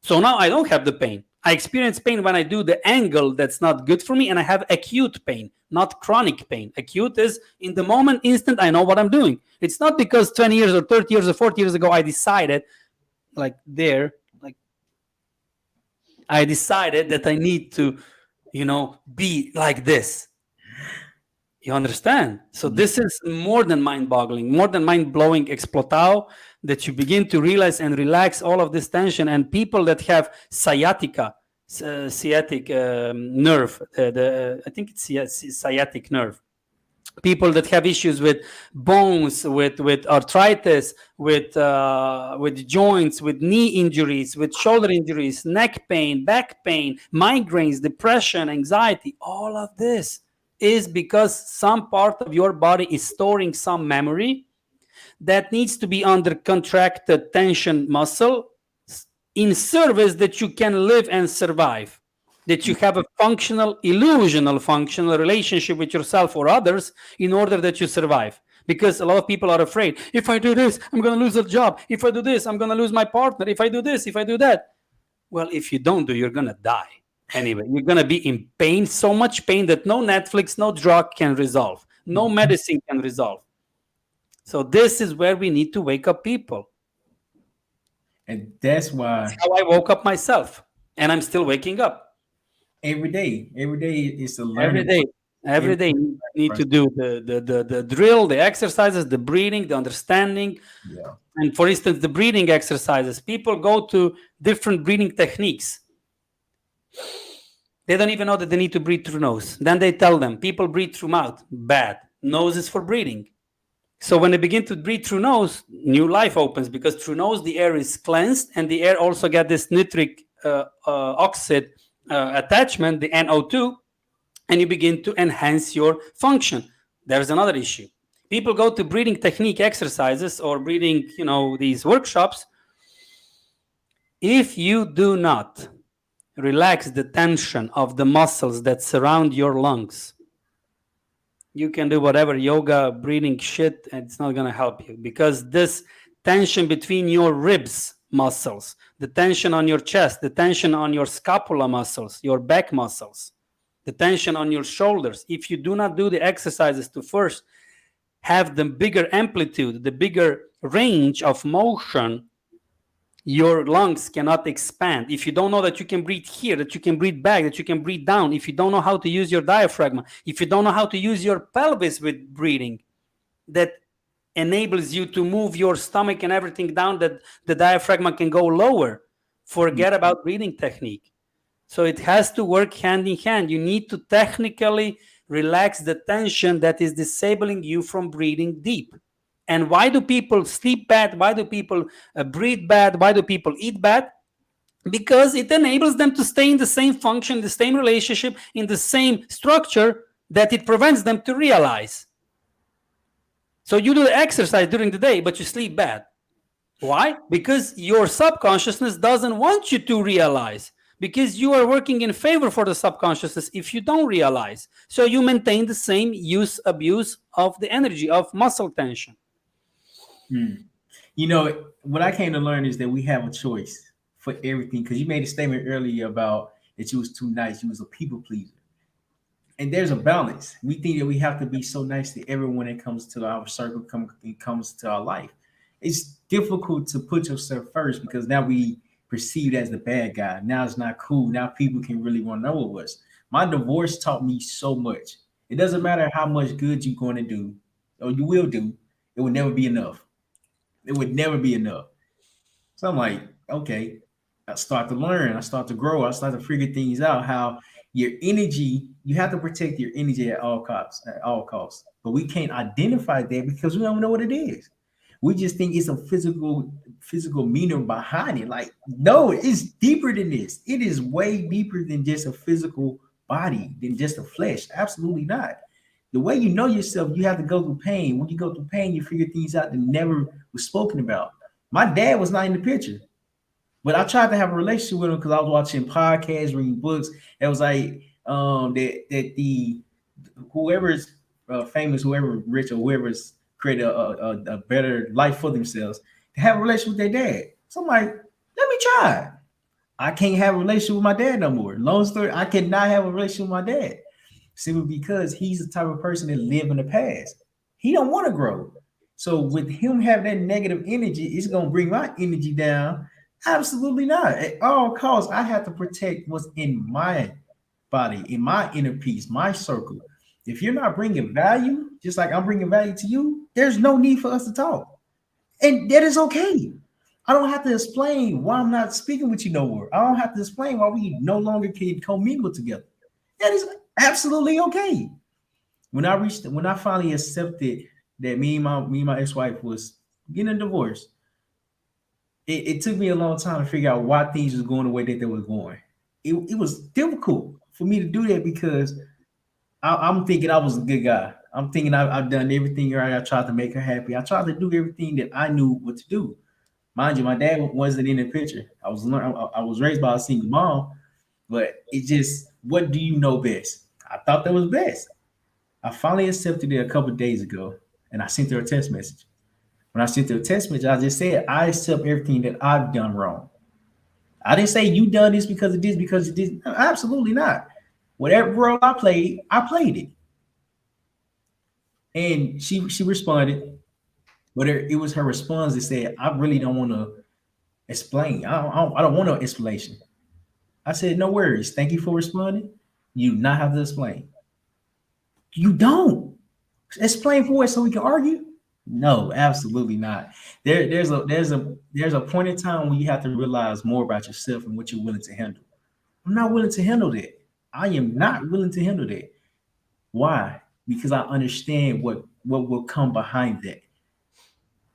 S2: So now I don't have the pain. I experience pain when I do the angle that's not good for me, and I have acute pain, not chronic pain. Acute is in the moment, instant, I know what I'm doing. It's not because 20 years or 30 years or 40 years ago I decided, like there, like I decided that I need to, be like this. You understand? So
S1: Yeah.
S2: this is more than mind-boggling, more than mind-blowing explotao, that you begin to realize and relax all of this tension. And people that have sciatica, sciatic nerve, I think it's sciatic nerve. People that have issues with bones, with arthritis, with joints, with knee injuries, with shoulder injuries, neck pain, back pain, migraines, depression, anxiety, all of this is because some part of your body is storing some memory that needs to be under contracted tension muscle in service that you can live and survive, that you have a functional, illusional functional relationship with yourself or others in order that you survive. Because a lot of people are afraid, if I do this, I'm going to lose a job. If I do this, I'm going to lose my partner. If I do this, if I do that. Well, if you don't do, you're going to die. Anyway, you're going to be in pain, so much pain that no Netflix, no drug can resolve. No medicine can resolve. So this is where we need to wake up people.
S1: And that's
S2: That's
S1: why
S2: how I woke up myself. And I'm still waking up.
S1: every day it's a
S2: Every
S1: learning.
S2: day. Every
S1: Every
S2: day you need to do the drill, the exercises, the breathing, the understanding.
S1: yeah.
S2: And for instance, the breathing exercises, people go to different breathing techniques. They don't even know that they need to breathe through nose. Then they tell them, people breathe through mouth. Bad. Nose is for breathing. So when they begin to breathe through nose, new life opens, because through nose the air is cleansed, and the air also get this nitric oxide attachment, the NO2, and you begin to enhance your function. There's another issue. People go to breathing technique exercises or breathing, these workshops. If you do not relax the tension of the muscles that surround your lungs, you can do whatever yoga, breathing shit, and it's not going to help you, because this tension between your ribs muscles, the tension on your chest, the tension on your scapula muscles, your back muscles, the tension on your shoulders, if you do not do the exercises to first have the bigger amplitude, the bigger range of motion, your lungs cannot expand. If you don't know that you can breathe here, that you can breathe back, that you can breathe down, if you don't know how to use your diaphragm, if you don't know how to use your pelvis with breathing, that enables you to move your stomach and everything down, that the diaphragm can go lower, forget about breathing technique. So it has to work hand in hand. You need to technically relax the tension that is disabling you from breathing deep. And why do people sleep bad? Why do people breathe bad? Why do people eat bad? Because it enables them to stay in the same function, the same relationship, in the same structure, that it prevents them to realize. So you do the exercise during the day, but you sleep bad. Why? Because your subconsciousness doesn't want you to realize, because you are working in favor for the subconsciousness if you don't realize. So you maintain the same abuse of the energy, of muscle tension.
S1: What I came to learn is that we have a choice for everything. Because you made a statement earlier about that you was too nice, you was a people pleaser. And there's a balance. We think that we have to be so nice to everyone that comes to our circle, comes to our life. It's difficult to put yourself first, because now we perceived as the bad guy. Now it's not cool. Now people can really want to know us. My divorce taught me so much. It doesn't matter how much good you're going to do or you will do, it will never be enough. It would never be enough. So I'm like, okay, I start to learn, I start to grow, I start to figure things out. How your energy, you have to protect your energy at all costs, at all costs. But we can't identify that because we don't know what it is. We just think it's a physical meaning behind it. Like, no, it's deeper than this. It is way deeper than just a physical body, than just a flesh. Absolutely not. The way you know yourself, you have to go through pain. When you go through pain, you figure things out that never was spoken about. My dad was not in the picture, but I tried to have a relationship with him because I was watching podcasts, reading books. It was like that the whoever's famous, whoever rich, or whoever's created a better life for themselves, to have a relationship with their dad. So I'm like, let me try. I can't have a relationship with my dad no more. Long story, I cannot have a relationship with my dad simply because he's the type of person that live in the past. He don't want to grow. So with him having that negative energy, it's gonna bring my energy down Absolutely not. At all costs, I have to protect what's in my body, in my inner peace, my circle. If you're not bringing value, just like I'm bringing value to you, there's no need for us to talk. And that is okay. I don't have to explain why I'm not speaking with you no more. I don't have to explain why we no longer can commingle together. That is absolutely okay. When I finally accepted that me and my ex-wife was getting a divorce, it took me a long time to figure out why things was going the way that they were going. It was difficult for me to do that because I'm thinking I was a good guy. I'm thinking I've done everything right. I tried to make her happy. I tried to do everything that I knew what to do. Mind you, my dad wasn't in the picture. I was raised by a single mom, but it just, what do you know best? I thought that was best. I finally accepted it a couple of days ago, and I sent her a text message. When I sent her a text message, I just said I accept everything that I've done wrong. I didn't say you done this because of this, because of this. No, absolutely not. Whatever role I played it. And she responded, but it was her response that said, "I really don't want to explain. I don't want no explanation." I said, "No worries. Thank you for responding. You do not have to explain. You don't explain for it so we can argue." No, absolutely not. There's a point in time when you have to realize more about yourself and what you're willing to handle. I'm not willing to handle that. I am not willing to handle that. Why? Because I understand what will come behind that.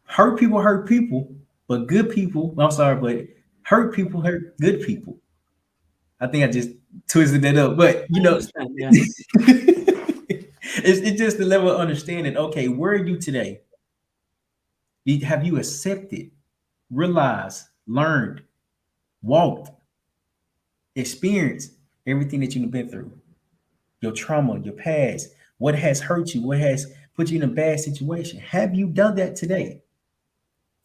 S1: Hurt people, but good people. I'm sorry, but hurt people hurt good people. I think I just twisted that up, but
S2: I understand. Yeah.
S1: it's just the level of understanding. Okay, where are you today? Have you accepted, realized, learned, walked, experienced everything that you've been through? Your trauma, your past, what has hurt you, what has put you in a bad situation. Have you done that today?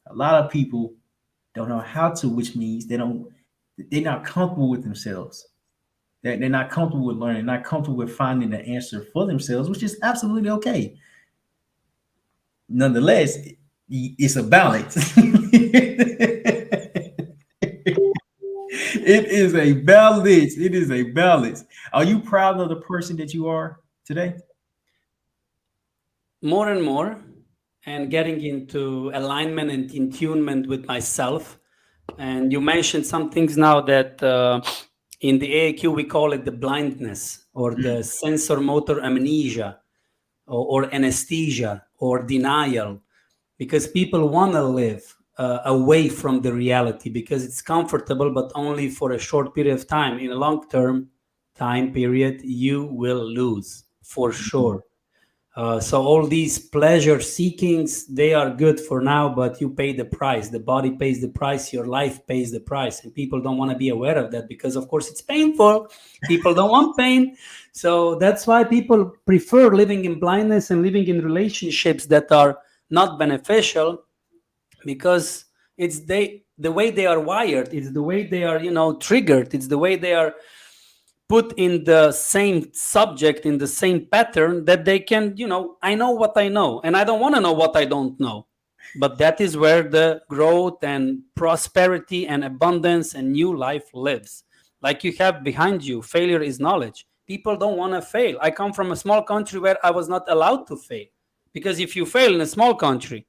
S1: A lot of people don't know how to, which means they're not comfortable with themselves. They're not comfortable with learning, not comfortable with finding the answer for themselves, which is absolutely okay. Nonetheless, it's a balance. It is a balance. It is a balance. Are you proud of the person that you are today?
S2: More and more, and getting into alignment and in tunement with myself. And you mentioned some things now that in the AAQ we call it the blindness or
S1: Mm,
S2: the sensor motor amnesia, or anesthesia or denial, because people want to live away from the reality because it's comfortable, but only for a short period of time. In a long term time period, you will lose for
S1: mm,
S2: sure. So all these pleasure seekings, they are good for now, but you pay the price. The body pays the price, your life pays the price, and people don't want to be aware of that because of course it's painful. People don't want pain. So that's why people prefer living in blindness and living in relationships that are not beneficial, because it's the way they are wired, it's the way they are, triggered, it's the way they are put in the same subject, in the same pattern, that they can, I know what I know and I don't want to know what I don't know. But that is where the growth and prosperity and abundance and new life lives. Like you have behind you, failure is knowledge. People don't want to fail. I come from a small country where I was not allowed to fail, because if you fail in a small country,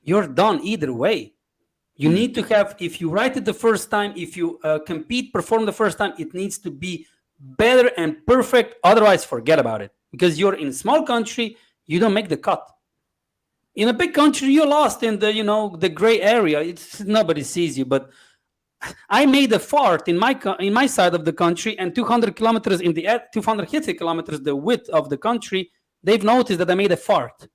S2: you're done either way. You
S1: mm.
S2: need to have, if you write it the first time, if you compete, perform the first time, it needs to be better and perfect. Otherwise, forget about it. Because you're in a small country, you don't make the cut. In a big country, you're lost in the, the gray area. It's nobody sees you. But I made a fart in my side of the country, and 200 kilometers in the 250 kilometers the width of the country, they've noticed that I made a fart.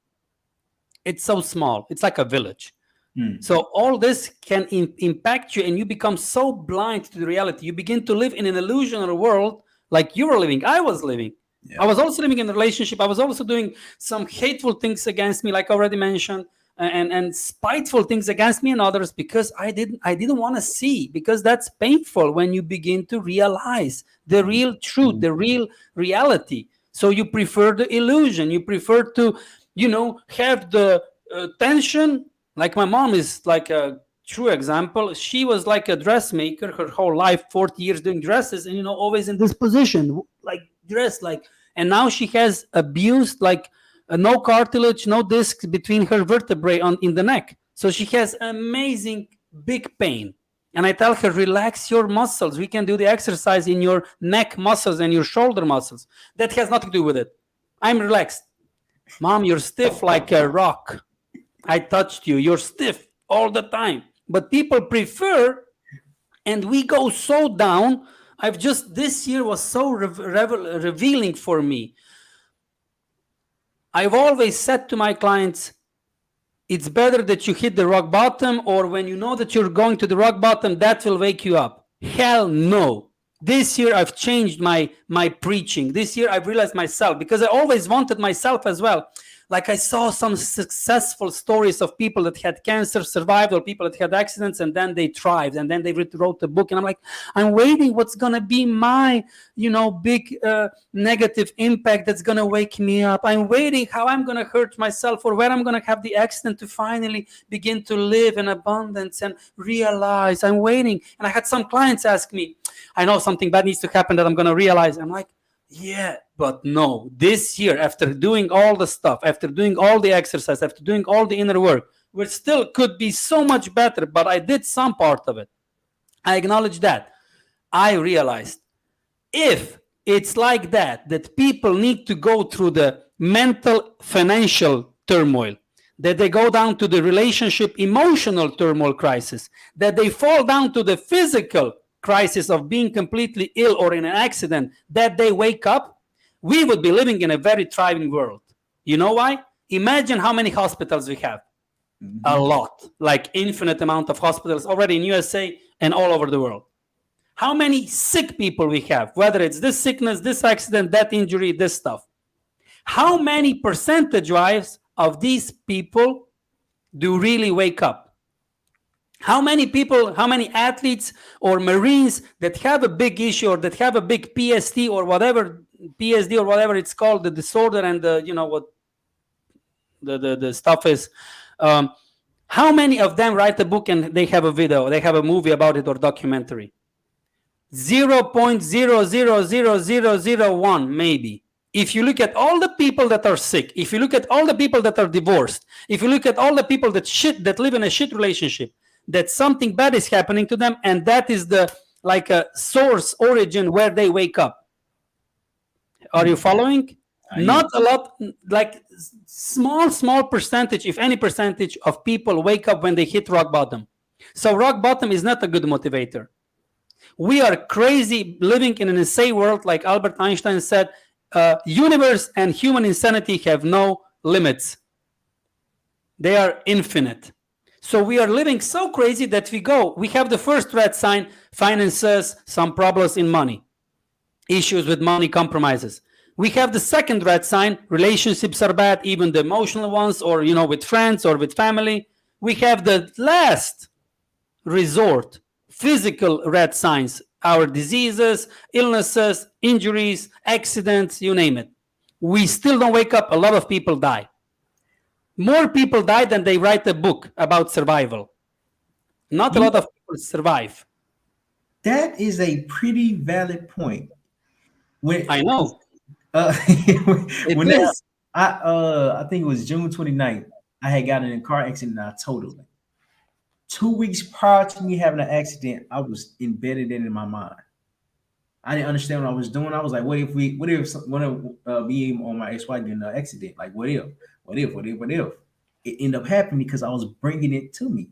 S2: It's so small. It's like a village.
S1: Mm.
S2: So all this can impact you, and you become so blind to the reality. You begin to live in an illusional world, like you were living, I was living. I
S1: Yeah.
S2: was also living in a relationship. I was also doing some hateful things against me, like I already mentioned, and spiteful things against me and others, because I didn't want to see, because that's painful when you begin to realize the real truth,
S1: Mm.
S2: the real reality. So you prefer the illusion. You prefer to, have the tension. Like my mom is like a true example. She was like a dressmaker her whole life, 40 years doing dresses, and always in this position, like dressed like. And now she has abused, like, no cartilage, no discs between her vertebrae on in the neck. So she has amazing big pain. And I tell her, relax your muscles. We can do the exercise in your neck muscles and your shoulder muscles. That has nothing to do with it. I'm relaxed. Mom, you're stiff like a rock. I touched you. You're stiff all the time. But people prefer, and we go so down. This year was so revealing for me. I've always said to my clients, it's better that you hit the rock bottom, or when you know that you're going to the rock bottom, that will wake you up. Hell no. This year I've changed my preaching. This year I've realized myself, because I always wanted myself as well. Like, I saw some successful stories of people that had cancer, survived, or people that had accidents, and then they thrived, and then they wrote a book. And I'm like, I'm waiting what's going to be my, big negative impact that's going to wake me up. I'm waiting how I'm going to hurt myself, or where I'm going to have the accident to finally begin to live in abundance and realize. I'm waiting. And I had some clients ask me, I know something bad needs to happen that I'm going to realize. I'm like, yeah, but no, this year, after doing all the stuff, after doing all the exercise, after doing all the inner work, we still could be so much better, but I did some part of it. I acknowledge that. I realized if it's like that people need to go through the mental, financial turmoil, that they go down to the relationship, emotional turmoil crisis, that they fall down to the physical crisis of being completely ill or in an accident, that they wake up, we would be living in a very thriving world. You know why? Imagine how many hospitals we have. A lot, like infinite amount of hospitals already in USA and all over the world. How many sick people we have, whether it's this sickness, this accident, that injury, this stuff. How many percentage-wise of these people do really wake up? How many people, how many athletes or Marines that have a big issue, or that have a big PSD or whatever, PSD or whatever it's called, the disorder, and the, what the stuff is. How many of them write a book and they have a video, they have a movie about it, or documentary? 0.00001 maybe. If you look at all the people that are sick, if you look at all the people that are divorced, if you look at all the people that live in a shit relationship, that something bad is happening to them, and that is the, like, a source origin where they wake up. Are you following? Not a lot, like small percentage, if any percentage, of people wake up when they hit rock bottom. So rock bottom is not a good motivator. We are crazy living in an insane world. Like Albert Einstein said, universe and human insanity have no limits. They are infinite. So we are living so crazy that we have the first red sign, finances, some problems in money, issues with money, compromises. We have the second red sign, relationships are bad, even the emotional ones, or, with friends or with family. We have the last resort, physical red signs, our diseases, illnesses, injuries, accidents, you name it. We still don't wake up. A lot of people die. More people die than they write a book about survival. Not a lot of people survive.
S1: That is a pretty valid point.
S2: I know.
S1: When that, I think it was June 29th, I had gotten in a car accident and I totaled it. 2 weeks prior to me having an accident, I was embedded in my mind. I didn't understand what I was doing. I was like, what if me or my ex-wife get in an accident? Like, what if? It ended up happening because I was bringing it to me.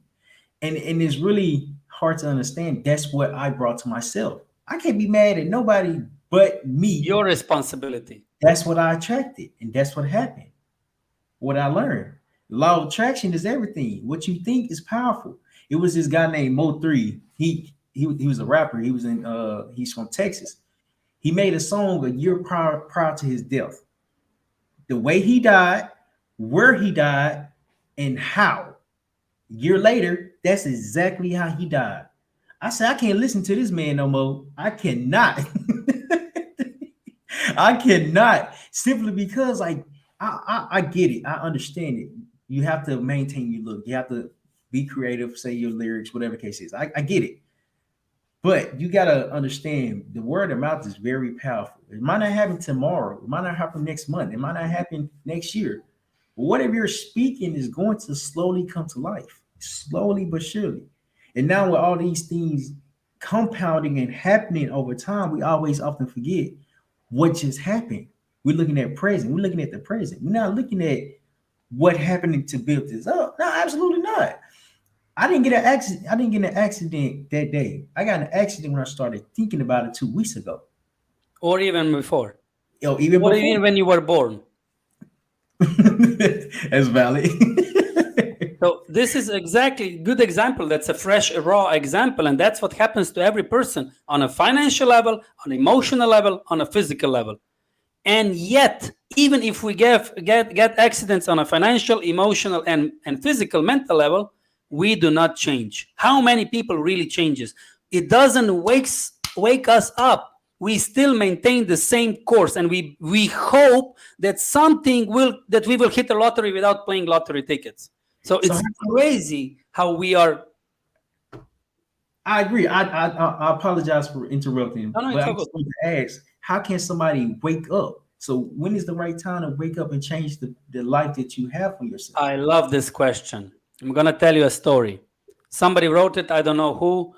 S1: And it's really hard to understand. That's what I brought to myself. I can't be mad at nobody but me.
S2: Your responsibility.
S1: That's what I attracted, and that's what happened. What I learned. The law of attraction is everything. What you think is powerful. It was this guy named Mo3. He was a rapper. He's from Texas. He made a song a year prior to his death. The way he died, where he died, and how. A year later, that's exactly how he died. I said, I can't listen to this man no more. I cannot. I cannot, simply because I get it. I understand it. You have to maintain your look. You have to be creative, say your lyrics, whatever the case is. I get it. But you gotta understand the word of mouth is very powerful. It might not happen tomorrow, it might not happen next month, it might not happen next year. But whatever you're speaking is going to slowly come to life, slowly but surely. And now with all these things compounding and happening over time, we always often forget what just happened. We're looking at present, we're looking at the present. We're not looking at what happened to build this up. No, absolutely not. I didn't get an accident. I didn't get an accident that day. I got an accident when I started thinking about it 2 weeks ago.
S2: Or even before.
S1: Even
S2: Or
S1: before.
S2: even when you were born.
S1: That's valid.
S2: So this is exactly a good example. That's a fresh, raw example. And that's what happens to every person on a financial level, on emotional level, on a physical level. And yet, even if we get accidents on a financial, emotional, and physical, mental level, we do not change. How many people really changes? It doesn't wake us up. We still maintain the same course, and we hope that that we will hit the lottery without playing lottery tickets. So it's crazy how we are.
S1: I agree. I apologize for interrupting,
S2: No,
S1: but I just want to ask, how can somebody wake up? So when is the right time to wake up and change the life that you have for yourself?
S2: I love this question. I'm going to tell you a story. Somebody wrote it. I don't know who.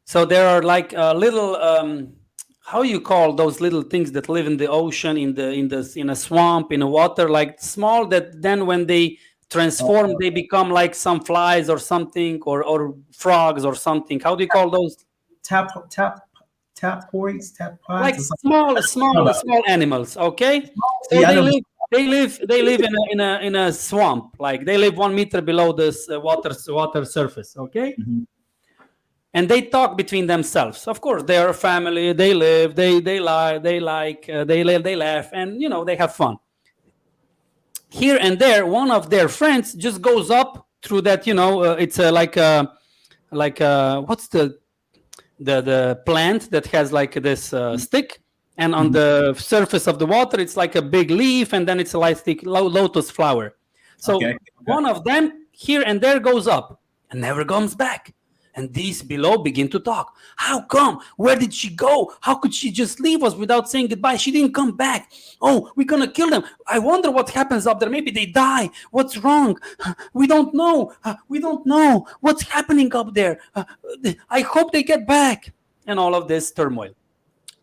S2: So there are like little, how you call those little things that live in the ocean, in a swamp, in a water, like small, that then when they transform, they become like some flies or something, or frogs or something. How do you call those?
S1: Tap points, tap pods,
S2: like small animals. Okay, so
S1: yeah,
S2: they live in a swamp. Like they live 1 meter below this water surface. Okay.
S1: Mm-hmm.
S2: And they talk between themselves. Of course, they are a family. They live. They lie. They like. They laugh, and they have fun. Here and there, one of their friends just goes up through that. It's like what's the plant that has like this stick, and on the surface of the water, it's like a big leaf, and then it's a light stick, lotus flower. So one of them here and there goes up and never comes back. And these below begin to talk. How come? Where did she go? How could she just leave us without saying goodbye? She didn't come back. Oh, we're going to kill them. I wonder what happens up there. Maybe they die. What's wrong? We don't know. We don't know. What's happening up there? I hope they get back. And all of this turmoil.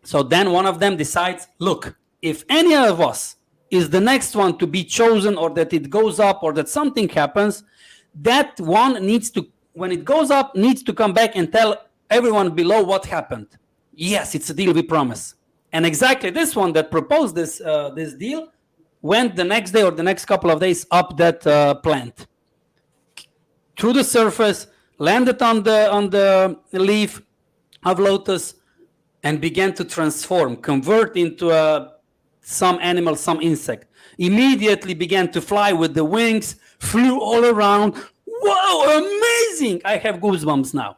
S2: So then one of them decides, look, if any of us is the next one to be chosen, or that it goes up, or that something happens, that one needs to, when it goes up, needs to come back and tell everyone below what happened. Yes, it's a deal, we promise. And exactly this one that proposed this deal went the next day or the next couple of days up that plant, through the surface, landed on the leaf of lotus, and began to transform, convert into some animal, some insect. Immediately began to fly with the wings, flew all around. Wow, amazing! I have goosebumps now.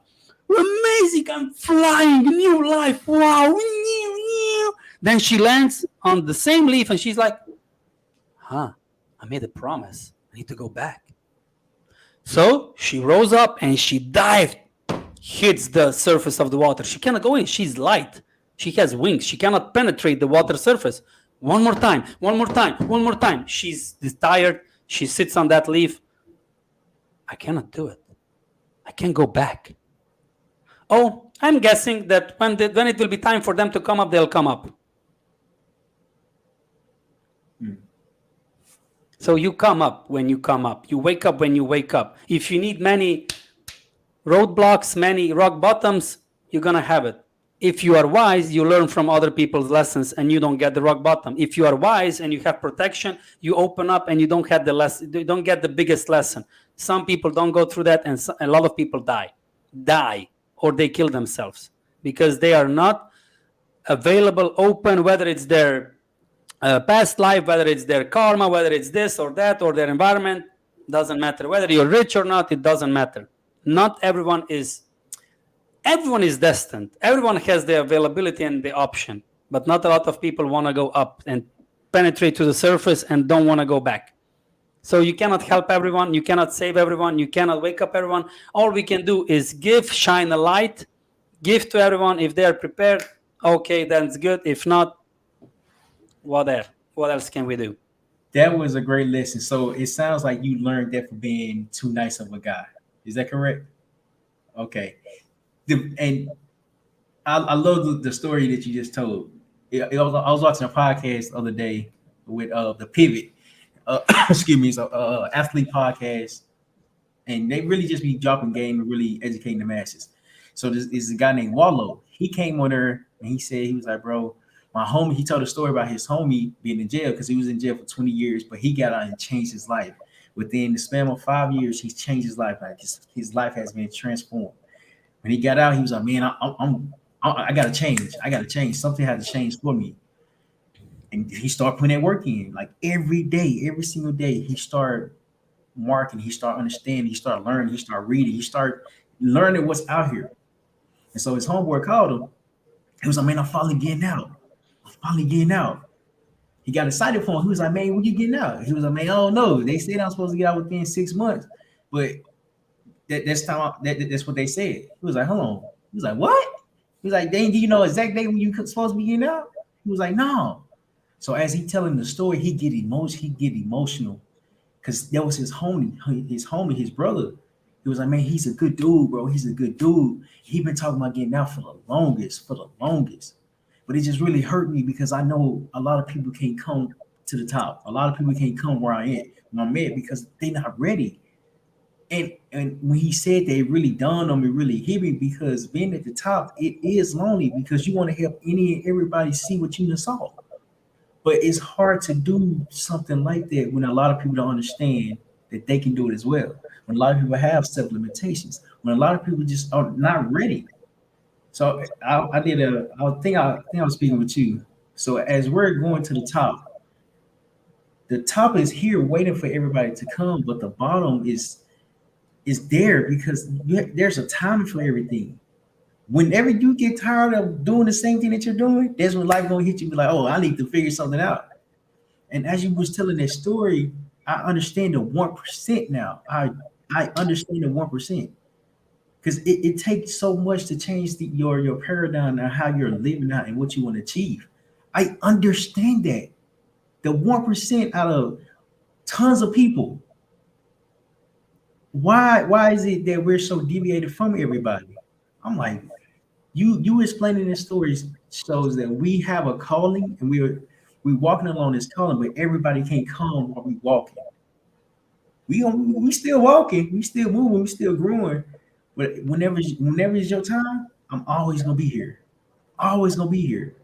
S2: Amazing, I'm flying, new life, wow. Then she lands on the same leaf and she's like, I made a promise. I need to go back. So she rose up and she dived, hits the surface of the water. She cannot go in. She's light. She has wings. She cannot penetrate the water surface. One more time. She's tired. She sits on that leaf. I cannot do it. I can't go back. Oh, I'm guessing that when it will be time for them to come up, they'll come up. So you come up when you come up. You wake up when you wake up. If you need many roadblocks, many rock bottoms, you're going to have it. If you are wise, you learn from other people's lessons and you don't get the rock bottom. If you are wise and you have protection, you open up and you don't get the biggest lesson. Some people don't go through that, and a lot of people die, or they kill themselves because they are not available, open, whether it's their past life, whether it's their karma, whether it's this or that, or their environment. Doesn't matter. Whether you're rich or not, it doesn't matter. Not everyone is destined. Everyone has the availability and the option, but not a lot of people want to go up and penetrate to the surface and don't want to go back. So you cannot help everyone, you cannot save everyone, you cannot wake up everyone. All we can do is give, shine a light, give to everyone. If they are prepared, okay, that's good. If not, what else? What else can we do?
S1: That was a great lesson. So it sounds like you learned that for being too nice of a guy. Is that correct? Okay. And I love the story that you just told. I was watching a podcast the other day with the Pivot, excuse me, it's a athlete podcast, and they really just be dropping game and really educating the masses. So this is a guy named Wallow. He came on there and he said he was like, bro, my homie. He told a story about his homie being in jail because he was in jail for 20 years, but he got out and changed his life. Within the span of 5 years, he's changed his life. Like his life has been transformed. When he got out, he was like, man, I gotta change. I gotta change. Something had to change for me. And he started putting that work in, like every day, every single day. He started marking, he started understanding, he started learning, he started reading, he started learning what's out here. And so his homeboy called him. He was like, man, I'm finally getting out. I'm finally getting out. He got excited for him. He was like, man, when you getting out? He was like, man, I don't know. They said I'm supposed to get out within 6 months, but that's what they said. He was like, hold on. He was like, what? He was like, dang, do you know exact day when you supposed to be getting out? He was like, no. So as he telling the story, he get emotional because that was his brother. He was like, man, he's a good dude, bro. He's a good dude. He been talking about getting out for the longest. But it just really hurt me because I know a lot of people can't come to the top. A lot of people can't come where I'm at because they're not ready. And when he said that, it really dawned on me, really hit me because being at the top, it is lonely because you want to help any and everybody see what you just saw. But it's hard to do something like that when a lot of people don't understand that they can do it as well. When a lot of people have self limitations, when a lot of people just are not ready. So I think I was speaking with you. So as we're going to the top is here waiting for everybody to come, but the bottom is there because there's a time for everything. Whenever you get tired of doing the same thing that you're doing, that's when life gonna hit you. Be like, oh, I need to figure something out. And as you was telling that story, I understand the 1% now. I understand the 1% because it takes so much to change your paradigm and how you're living out and what you want to achieve. I understand that the 1% out of tons of people. Why is it that we're so deviated from everybody? I'm like, you explaining this story shows that we have a calling and we walking along this calling, but everybody can't come while we walking. We still walking, we still moving, we still growing. But whenever it's your time, I'm always gonna be here. Always gonna be here.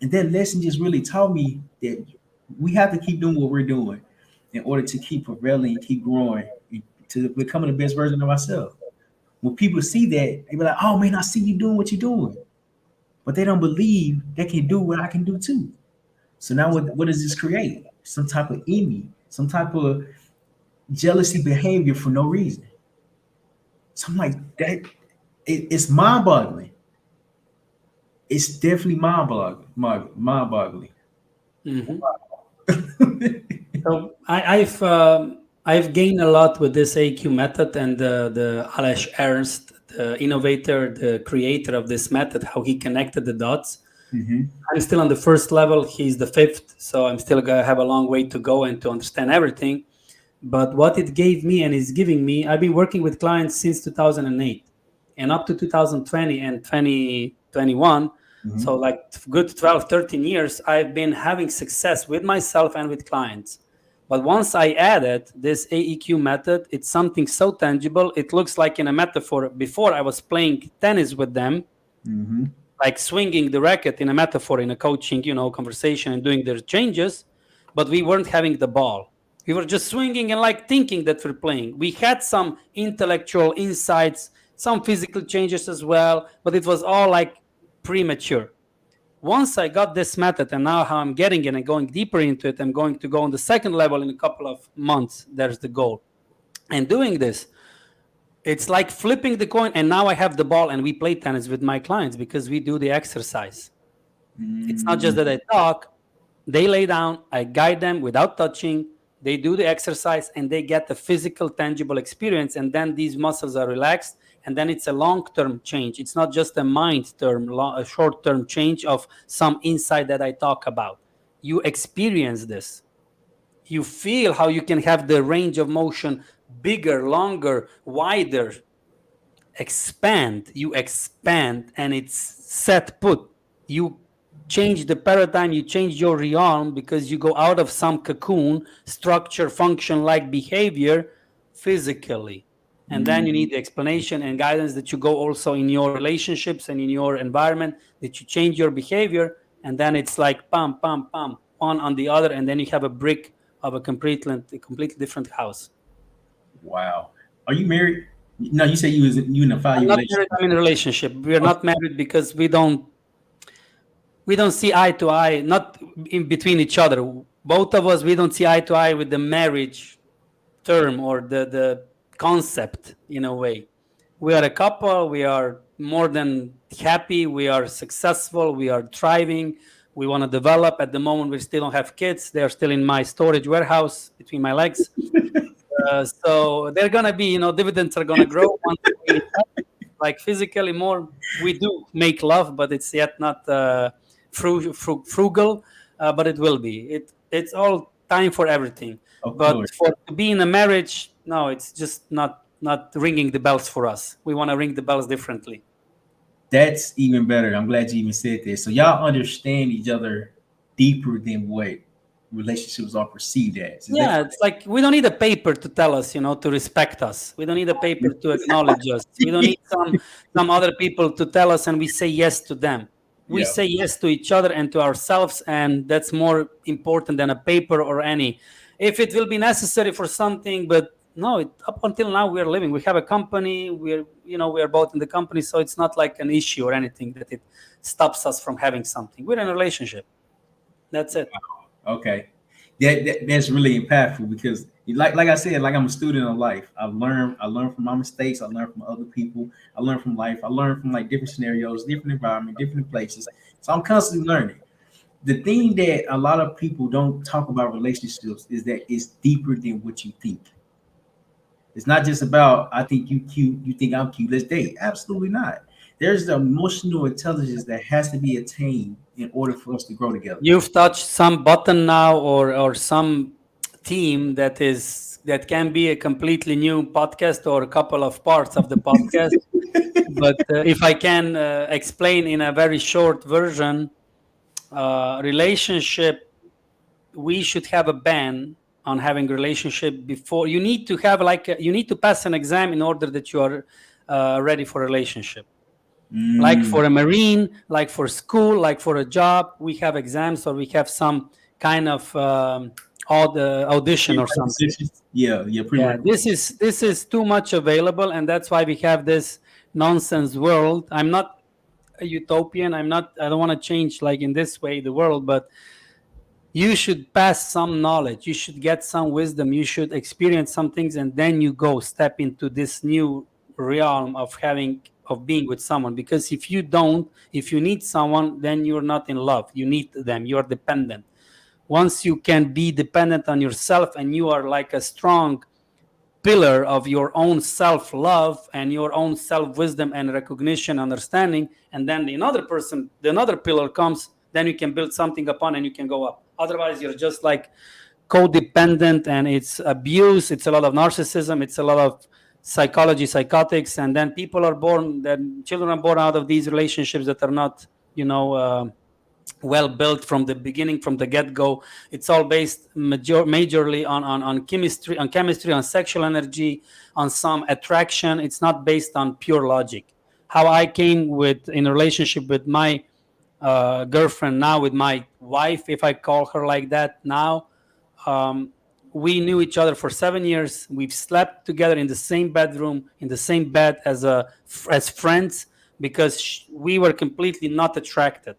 S1: And that lesson just really taught me that we have to keep doing what we're doing in order to keep prevailing, keep growing, and to becoming the best version of ourselves. When people see that, they be like, "Oh man, I see you doing what you're doing," but they don't believe they can do what I can do too. So now, what does this create? Some type of envy, some type of jealousy behavior for no reason. So I'm like, it's mind-boggling. It's definitely mind-boggling.
S2: Mhm. So I've gained a lot with this AQ method and the Alex Ernst, the innovator, the creator of this method, how he connected the dots.
S1: Mm-hmm.
S2: I'm still on the first level. He's the fifth, so I'm still gonna have a long way to go and to understand everything. But what it gave me and is giving me, I've been working with clients since 2008 and up to 2020 and 2021.
S1: Mm-hmm.
S2: So like good 12, 13 years, I've been having success with myself and with clients. But once I added this AEQ method, it's something so tangible. It looks like in a metaphor. Before I was playing tennis with them,
S1: Mm-hmm.
S2: like swinging the racket in a metaphor, in a coaching, conversation and doing their changes, but we weren't having the ball. We were just swinging and like thinking that we're playing. We had some intellectual insights, some physical changes as well, but it was all like premature. Once I got this method and now how I'm getting it and going deeper into it, I'm going to go on the second level in a couple of months. There's the goal. And doing this, it's like flipping the coin, and now I have the ball, and we play tennis with my clients because we do the exercise. It's not just that I talk, they lay down, I guide them without touching, They do the exercise and they get the physical, tangible experience. And then these muscles are relaxed. And then it's a long-term change. It's not just a mind-term, a short-term change of some insight that I talk about. You experience this. You feel how you can have the range of motion bigger, longer, wider, you expand, and it's set put. You change the paradigm, you change your realm, because you go out of some cocoon structure, function like behavior physically. And then you need the explanation and guidance that you go also in your relationships and in your environment, that you change your behavior. And then it's like pam pam pam, one on the other, and then you have a brick of a completely different house.
S1: Wow. Are you married? No, you said you in a
S2: I'm
S1: 5-year
S2: not married,
S1: relationship.
S2: I'm in a relationship. We are
S1: Okay.
S2: not married because we don't see eye to eye, not in between each other. Both of us, we don't see eye to eye with the marriage term or the concept in a way. We are a couple, we are more than happy, we are successful, we are thriving, we want to develop. At the moment, we still don't have kids. They are still in my storage warehouse between my legs. So they're gonna be, dividends are gonna grow once we like physically more. We do make love, but it's yet not frugal, but it will be. It's all time for everything.
S1: Of
S2: But
S1: course.
S2: for to be in a marriage, no, it's just not ringing the bells for us. We want to ring the bells differently.
S1: That's even better. I'm glad you even said this. So y'all understand each other deeper than what relationships are perceived as. Is that
S2: Yeah, it's like we don't need a paper to tell us, to respect us. We don't need a paper to acknowledge us. We don't need some other people to tell us, and we say yes to them. We
S1: yeah.
S2: say yes to each other and to ourselves, and that's more important than a paper or any. If it will be necessary for something, but no, up until now we are living. We have a company. We are both in the company, so it's not like an issue or anything that it stops us from having something. We're in a relationship. That's it.
S1: Okay. That's really impactful because like I said, like I'm a student of life. I learn from my mistakes, I learn from other people, I learn from life, I learn from like different scenarios, different environment, different places. So I'm constantly learning. The thing that a lot of people don't talk about relationships is that it's deeper than what you think. It's not just about I think you cute, you think I'm cute, let's date. Absolutely not. There's the emotional intelligence that has to be attained in order for us to grow together.
S2: You've touched some button now, or some theme that can be a completely new podcast or a couple of parts of the podcast. But if I can explain in a very short version, relationship, we should have a ban on having relationship before. You need to have you need to pass an exam in order that you are ready for relationship. Like
S1: Mm.
S2: for a marine, like for school, like for a job, we have exams, or we have some kind of audition or something.
S1: Prerequisites. Yeah, yeah,
S2: Yeah,
S1: prerequisites.
S2: this is too much available, and that's why we have this nonsense world. I'm not a utopian. I don't want to change like in this way the world, but you should pass some knowledge, you should get some wisdom, you should experience some things, and then you go step into this new realm of being with someone. Because if you need someone, then you're not in love, you need them, you're dependent. Once you can be dependent on yourself, and you are like a strong pillar of your own self love and your own self wisdom and recognition, understanding, and then the another pillar comes, then you can build something upon and you can go up. Otherwise, you're just like codependent, and it's abuse, it's a lot of narcissism, it's a lot of psychology, psychotics, and then children are born out of these relationships that are not, well built from the beginning, from the get-go. It's all based majorly on chemistry, on sexual energy, on some attraction. It's not based on pure logic. How I came in a relationship with my girlfriend now, with my wife, if I call her like that now, um, we knew each other for 7 years. We've slept together in the same bedroom, in the same bed as friends, because we were completely not attracted.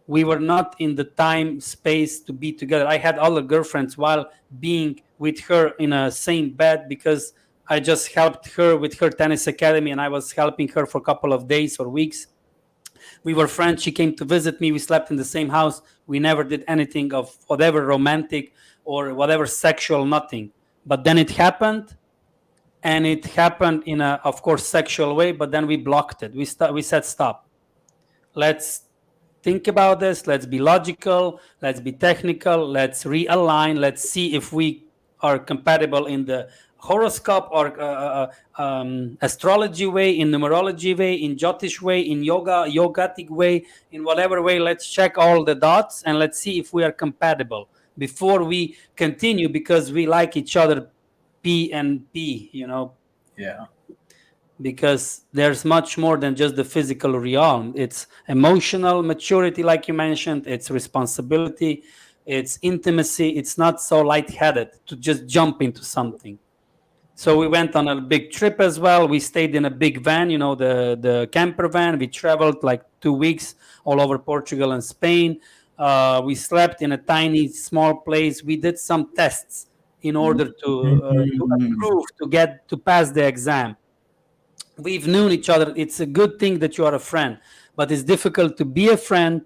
S2: We were not in the time space to be together. I had other girlfriends while being with her in a same bed, because I just helped her with her tennis academy, and I was helping her for a couple of days or weeks. We were friends. She came to visit me. We slept in the same house. We never did anything of whatever romantic or whatever sexual, nothing. But then it happened, and it happened in a, of course, sexual way. But then we blocked it. We said stop. Let's think about this. Let's be logical. Let's be technical. Let's realign. Let's see if we are compatible in the horoscope or astrology way, in numerology way, in Jyotish way, in yogatic way, in whatever way. Let's check all the dots and let's see if we are compatible before we continue, because we like each other P and P.
S1: Yeah.
S2: Because there's much more than just the physical realm. It's emotional maturity, like you mentioned, it's responsibility, it's intimacy. It's not so lightheaded to just jump into something. So we went on a big trip as well. We stayed in a big van, the camper van. We traveled like 2 weeks all over Portugal and Spain. We slept in a tiny, small place. We did some tests in order to
S1: Mhm.
S2: approve, to pass the exam. We've known each other. It's a good thing that you are a friend, but it's difficult to be a friend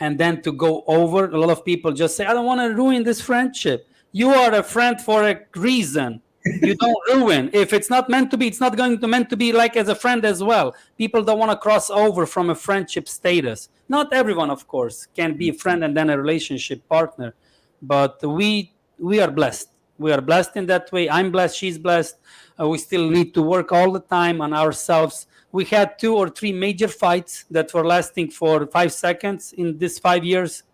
S2: and then to go over. A lot of people just say, I don't want to ruin this friendship. You are a friend for a reason. You don't ruin. If it's not meant to be, it's not going to meant to be, like as a friend as well. People don't want to cross over from a friendship status. Not everyone, of course, can be a friend and then a relationship partner, but we are blessed. We are blessed in that way. I'm blessed. She's blessed. We still need to work all the time on ourselves. We had 2 or 3 major fights that were lasting for 5 seconds in these 5 years,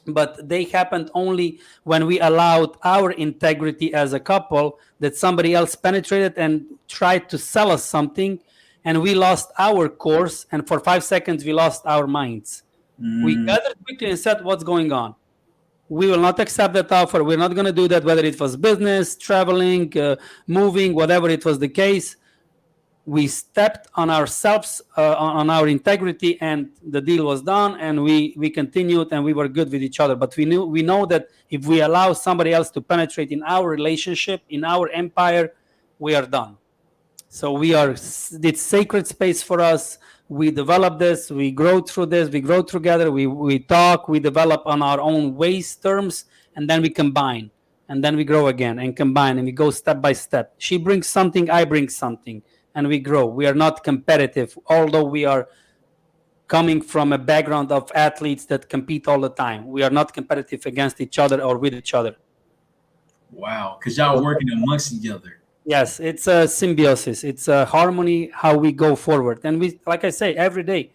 S2: but they happened only when we allowed our integrity as a couple, that somebody else penetrated and tried to sell us something, and we lost our course, and for 5 seconds we lost our minds. We
S1: Mm.
S2: gathered quickly and said, what's going on? We will not accept that offer. We're not going to do that, whether it was business, traveling, moving, whatever it was the case. We stepped on ourselves, on our integrity, and the deal was done, and we continued, and we were good with each other. But we know that if we allow somebody else to penetrate in our relationship, in our empire, we are done. So it's sacred space for us. We develop this, we grow through this, we grow together, we talk, we develop on our own ways, terms, and then we combine, and then we grow again and combine, and we go step by step. She brings something, I bring something, and we grow. We are not competitive, although we are coming from a background of athletes that compete all the time. We are not competitive against each other or with each other.
S1: Wow. Because y'all working amongst each other.
S2: Yes, it's a symbiosis. It's a harmony how we go forward. And we, like I say, every day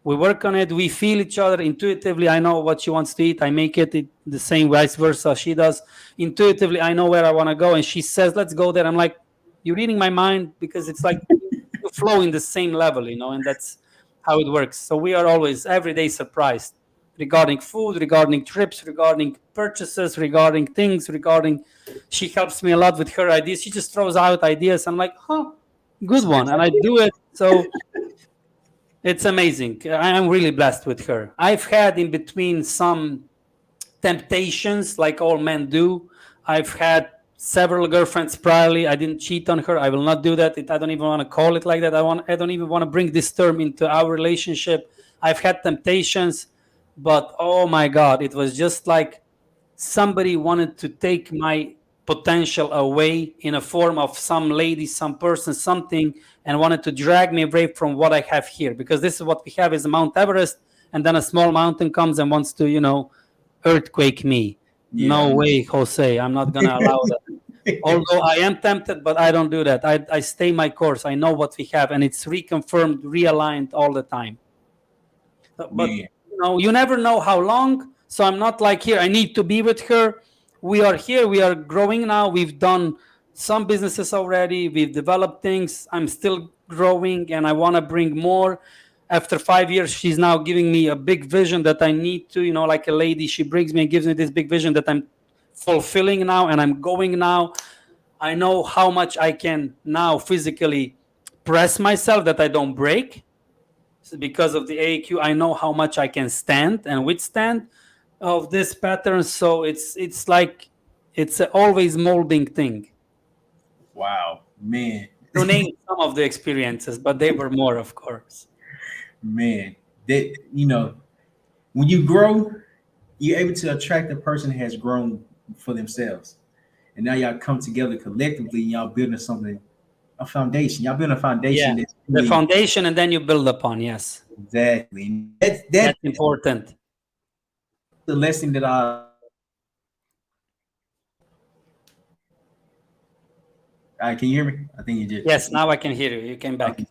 S2: we work on it. We feel each other intuitively. I know what she wants to eat. I make it the same, vice versa. She does. Intuitively, I know where I want to go. And she says, let's go there. I'm like, you're reading my mind, because it's like you flow in the same level, and that's how it works. So we are always, every day, surprised regarding food, regarding trips, regarding purchases, regarding things, regarding. She helps me a lot with her ideas. She just throws out ideas. I'm like, huh, good one. And I do it. So it's amazing. I'm really blessed with her. I've had in between some temptations, like all men do. I've had several girlfriends priorly. I didn't cheat on her. I will not do that. I don't even want to call it like that. I don't even want to bring this term into our relationship. I've had temptations, but oh my God, it was just like somebody wanted to take my potential away in a form of some lady, some person, something, and wanted to drag me away from what I have here. Because this is what we have, is Mount Everest, and then a small mountain comes and wants to, earthquake me.
S1: Yeah.
S2: No way, Jose. I'm not gonna allow that. Although I am tempted, but I don't do that. I stay my course. I know what we have, and it's reconfirmed, realigned all the time. But
S1: Man.
S2: you never know how long. So I'm not like, here, I need to be with her. We are here. We are growing now. We've done some businesses already. We've developed things. I'm still growing, and I want to bring more. After 5 years, she's now giving me a big vision that I need to, like a lady. She brings me and gives me this big vision that I'm fulfilling now, and I'm going now. I know how much I can now physically press myself, that I don't break. So because of the AQ, I know how much I can stand and withstand of this pattern. So it's like it's a always molding thing.
S1: Wow. Man.
S2: To name some of the experiences, but they were more, of course.
S1: Man. that when you grow, you're able to attract a person that has grown for themselves, and now y'all come together collectively and y'all building something, a foundation. Y'all building a
S2: Yeah,
S1: foundation that's
S2: the
S1: really
S2: foundation, and then you build upon. Yes,
S1: exactly
S2: that's important.
S1: the lesson that I. All right, can you hear me? I think you did.
S2: Yes, now I can hear you. You came
S1: Okay,
S2: back.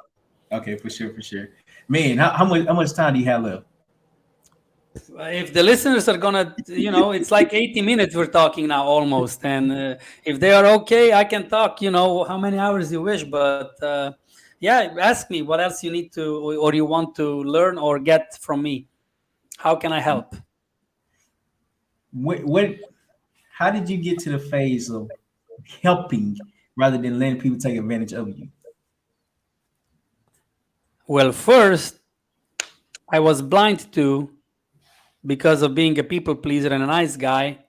S1: okay, for sure, for sure. Man, how much time do you have left?
S2: If the listeners are gonna, it's like 80 minutes we're talking now almost, and if they are okay, I can talk. How many hours you wish, but yeah, ask me what else you need to or you want to learn or get from me. How can I help?
S1: What how did you get to the phase of helping rather than letting people take advantage of you?
S2: Well, first, I was blind to, because of being a people pleaser and a nice guy.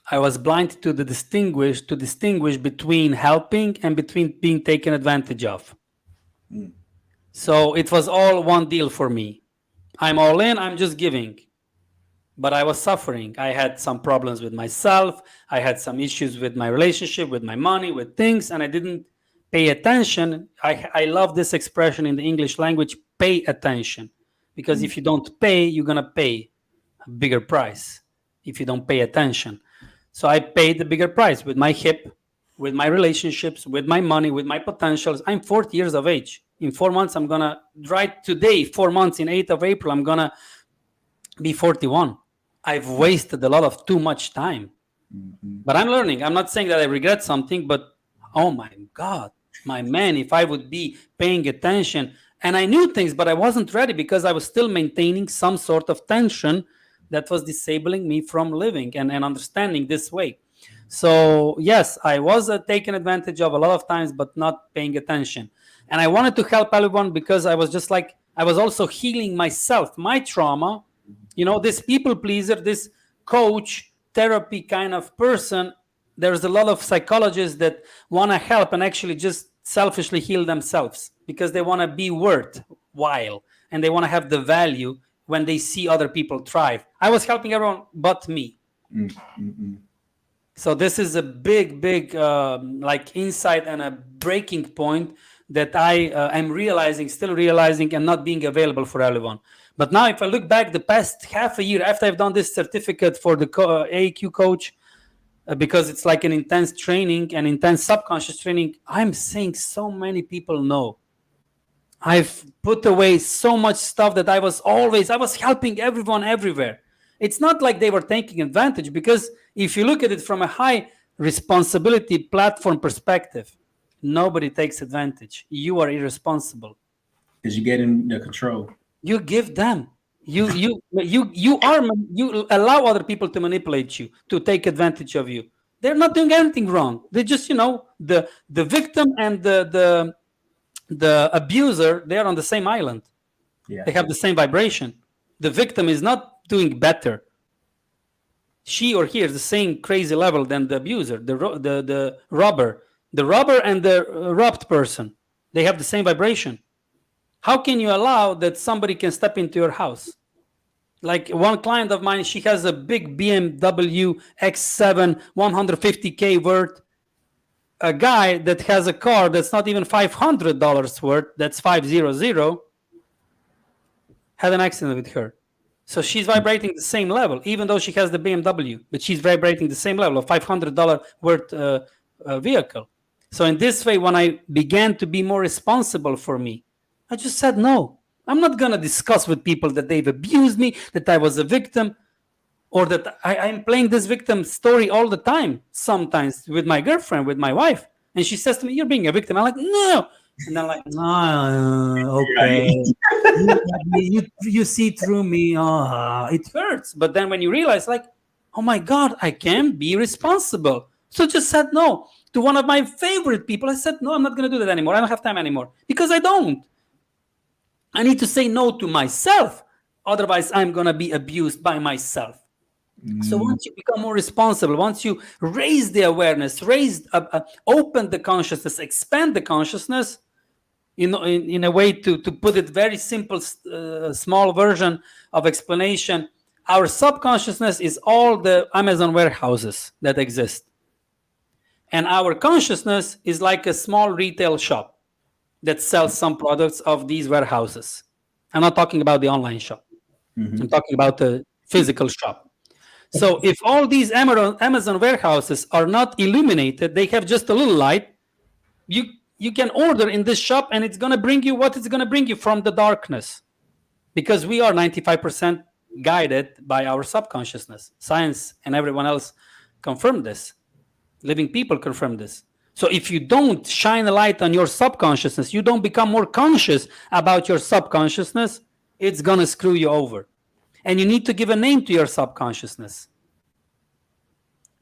S2: I was blind to the distinguish between helping and between being taken advantage of.
S1: Mm,
S2: So it was all one deal for me. I'm all in, I'm just giving. But I was suffering. I had some problems with myself. I had some issues with my relationship, with my money, with things, and I didn't pay attention. I love this expression in the English language, pay attention. Because
S1: mm,
S2: if you don't pay, you're going to pay a bigger price if you don't pay attention. So I paid the bigger price with my hip, with my relationships, with my money, with my potentials. I'm 40 years of age. In 4 months, I'm going to, right today, 4 months, in 8th of April, I'm going to be 41. I've wasted a lot of too much time,
S1: mm,
S2: but I'm learning. I'm not saying that I regret something, but oh my God, my man, if I would be paying attention, and I knew things, but I wasn't ready because I was still maintaining some sort of tension that was disabling me from living and understanding this way. So, yes, I was taken advantage of a lot of times, but not paying attention. And I wanted to help everyone because I was just like, I was also healing myself, my trauma. This people pleaser, this coach therapy kind of person, there's a lot of psychologists that want to help and actually just selfishly heal themselves because they want to be worthwhile and they want to have the value when they see other people thrive. I was helping everyone but me.
S1: mm, mm, mm.
S2: So this is a big like insight and a breaking point that I am realizing, still realizing, and not being available for everyone. But now, if I look back the past half a year after I've done this certificate for the AQ coach, because it's like an intense training and intense subconscious training, I'm seeing so many people know. I've put away so much stuff that I was helping everyone everywhere. It's not like they were taking advantage, because if you look at it from a high responsibility platform perspective, nobody takes advantage. You are irresponsible.
S1: Because you get in the control.
S2: You give them. You allow other people to manipulate you, to take advantage of you. They're not doing anything wrong. They just, the victim and the abuser, they are on the same island.
S1: Yeah.
S2: They have the same vibration. The victim is not doing better. She or he is the same crazy level than the abuser, the robber. The robber and the robbed person, they have the same vibration. How can you allow that somebody can step into your house? Like one client of mine, she has a big BMW X7, 150K worth. A guy that has a car that's not even $500 worth, that's 500, had an accident with her. So she's vibrating the same level, even though she has the BMW, but she's vibrating the same level of $500 worth vehicle. So in this way, when I began to be more responsible for me, I just said no. I'm not gonna discuss with people that they've abused me, that I was a victim, or that I'm playing this victim story all the time. Sometimes with my girlfriend, with my wife, and she says to me, "You're being a victim." I'm like, "No," and I'm like, "Okay."
S1: Right.
S2: You see through me. Oh, it hurts. But then when you realize, like, oh my God, I can be responsible. So just said no to one of my favorite people. I said, no, I'm not going to do that anymore. I don't have time anymore, because I don't. I need to say no to myself. Otherwise, I'm going to be abused by myself. So
S1: Mm,
S2: once you become more responsible, once you raise the awareness, open the consciousness, expand the consciousness, In a way to put it very simple, small version of explanation, our subconsciousness is all the Amazon warehouses that exist. And our consciousness is like a small retail shop that sells some products of these warehouses. I'm not talking about the online shop. I'm
S1: Hmm.
S2: talking about the physical shop. So if all these Amazon warehouses are not illuminated, they have just a little light, you you can order in this shop and it's going to bring you what it's going to bring you from the darkness, because we are 95% guided by our subconsciousness. Science and everyone else confirm this. Living people confirm this. So if you don't shine a light on your subconsciousness, you don't become more conscious about your subconsciousness, it's going to screw you over. And you need to give a name to your subconsciousness,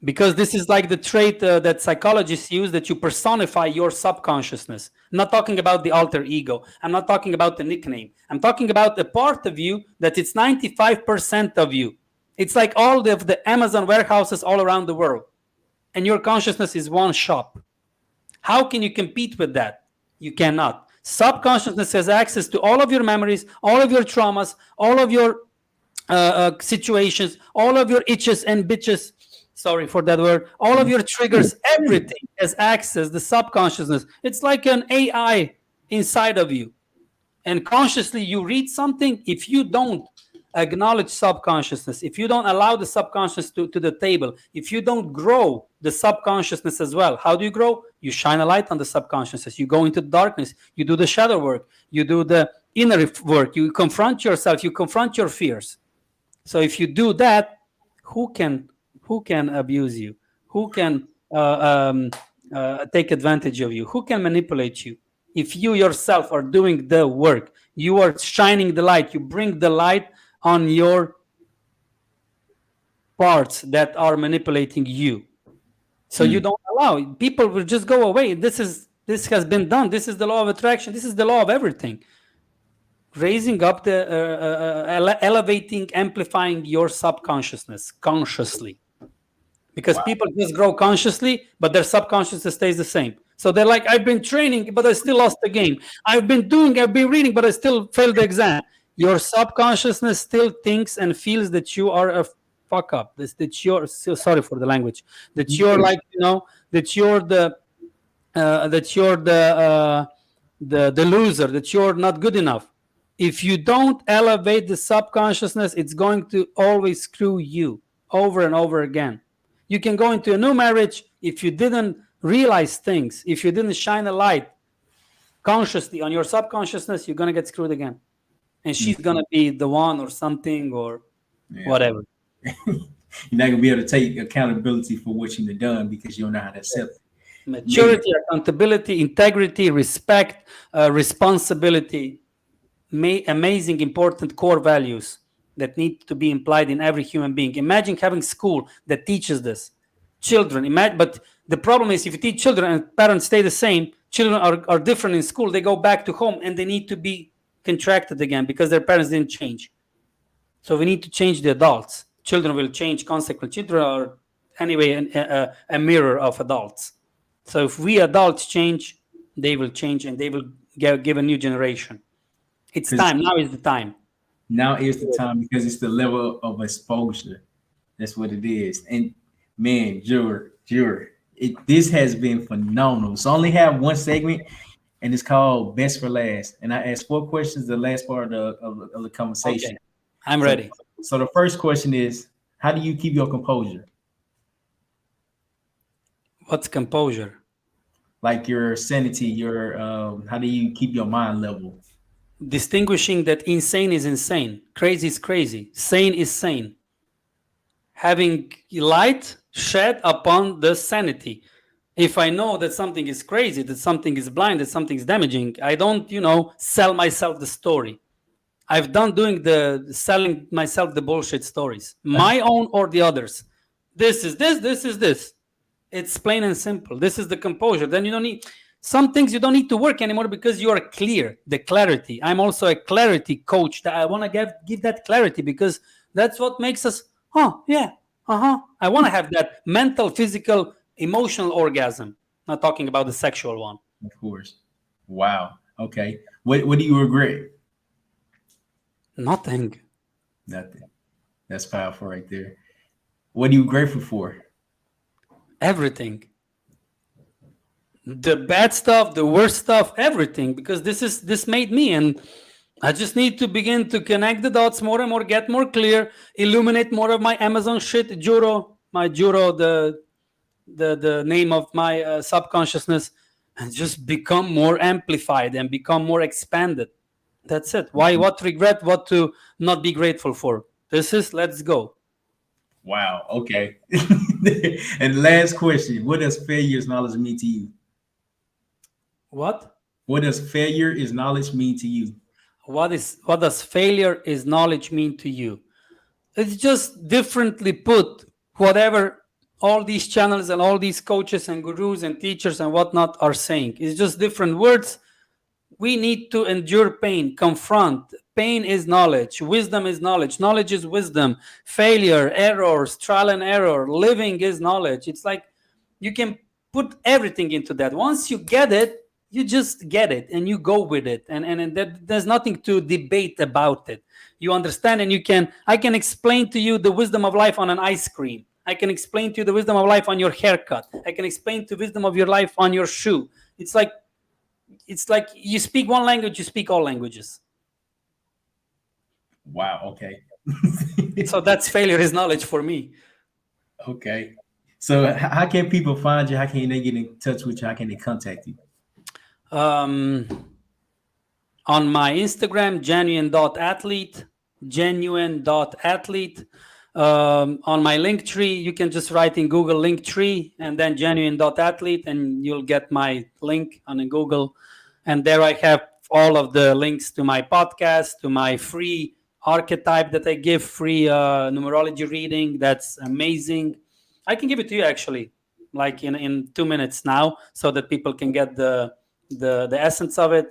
S2: because this is like the trait that psychologists use, that you personify your subconsciousness. I'm not talking about the alter ego. I'm not talking about the nickname. I'm talking about the part of you that it's 95% of you. It's like all of the Amazon warehouses all around the world, and your consciousness is one shop. How can you compete with that? You cannot. Subconsciousness has access to all of your memories, all of your traumas, all of your situations, all of your itches and bitches. Sorry for that word. All of your triggers, everything has access. The subconsciousness. It's like an AI inside of you. And consciously, you read something. If you don't acknowledge subconsciousness, if you don't allow the subconscious to the table, if you don't grow the subconsciousness as well, how do you grow? You shine a light on the subconsciousness. You go into the darkness. You do the shadow work. You do the inner work. You confront yourself. You confront your fears. So if you do that, who can abuse you? Who can take advantage of you? Who can manipulate you? If you yourself are doing the work, you are shining the light. You bring the light on your parts that are manipulating you. So you don't allow, people will just go away. This has been done. This is the law of attraction. This is the law of everything. Raising up the elevating, amplifying your subconsciousness consciously, because
S1: Wow.
S2: people just grow consciously, but their subconsciousness stays the same. So they're like, I've been training, but I still lost the game. I've been reading, but I still failed the exam. Your subconsciousness still thinks and feels that you are a fuck up. That you're so sorry for the language. That you're like, that you're the loser. That you're not good enough. If you don't elevate the subconsciousness, it's going to always screw you over and over again. You can go into a new marriage if you didn't realize things, if you didn't shine a light consciously on your subconsciousness, you're going to get screwed again. And she's going to be the one or something or
S1: Yeah.
S2: whatever.
S1: You're not gonna be able to take accountability for what you've done because you don't know how to accept it.
S2: Maturity, accountability, integrity, respect, responsibility, amazing, important core values that need to be implied in every human being. Imagine having school that teaches this. Children, imagine, but the problem is if you teach children and parents stay the same, children are different in school, they go back to home and they need to be contracted again because their parents didn't change. So we need to change the adults. Children will change consequently. Children are anyway a mirror of adults. So if we adults change, they will change and they will give a new generation. It's
S1: 'Cause
S2: time. Now is the time.
S1: now is the time because it's the level of exposure. That's what it is. And man, Jure, this has been phenomenal. So I only have one segment, and it's called Best for Last. And I asked 4 questions, the last part of the
S2: Okay,
S1: conversation.
S2: I'm
S1: So,
S2: ready.
S1: so the first question is, how do you keep your composure?
S2: What's composure?
S1: Like your sanity, your how do you keep your mind level?
S2: Distinguishing that insane is insane, crazy is crazy, sane is sane. Having light shed upon the sanity. If I know that something is crazy, that something is blind, that something is damaging, I don't, sell myself the story. I've done doing the selling myself the bullshit stories, my own or the others. This is this, this is this. It's plain and simple. This is the composure. Then you don't need some things, you don't need to work anymore because you are clear. The clarity. I'm also a clarity coach. That I want to give that clarity because that's what makes us, yeah, I want to have that mental, physical, emotional orgasm. Not talking about the sexual one.
S1: Of course. Wow. Okay. What do you regret?
S2: Nothing.
S1: Nothing. That's powerful right there. What are you grateful for?
S2: Everything. The bad stuff, the worst stuff, everything. Because this made me, and I just need to begin to connect the dots more and more, get more clear, illuminate more of my Amazon shit, Juro, my Juro, the name of my subconsciousness, and just become more amplified and become more expanded. That's it. Why? What regret? What to not be grateful for? This is let's go.
S1: Wow. Okay. And last question: what does failure is knowledge mean to you?
S2: What?
S1: What does failure is knowledge mean to you?
S2: What does failure is knowledge mean to you? It's just differently put. Whatever all these channels and all these coaches and gurus and teachers and whatnot are saying, it's just different words. We need to endure pain, confront. Pain is knowledge. Wisdom is knowledge. Knowledge is wisdom. Failure, errors, trial and error. Living is knowledge. It's like you can put everything into that. Once you get it, you just get it and you go with it. And there's nothing to debate about it. You understand, and I can explain to you the wisdom of life on an ice cream. I can explain to you the wisdom of life on your haircut. I can explain to wisdom of your life on your shoe. It's like you speak one language, you speak all languages.
S1: Wow. Okay.
S2: So that's failure is knowledge for me.
S1: Okay. So how can people find you? How can they get in touch with you? How can they contact you?
S2: Um, on my Instagram, genuine.athlete, genuine.athlete. On my link tree, you can just write in Google link tree and then genuine.athlete, and you'll get my link on Google. And there I have all of the links to my podcast, to my free archetype that I give, free numerology reading. That's amazing. I can give it to you actually, like in 2 minutes now, so that people can get the essence of it.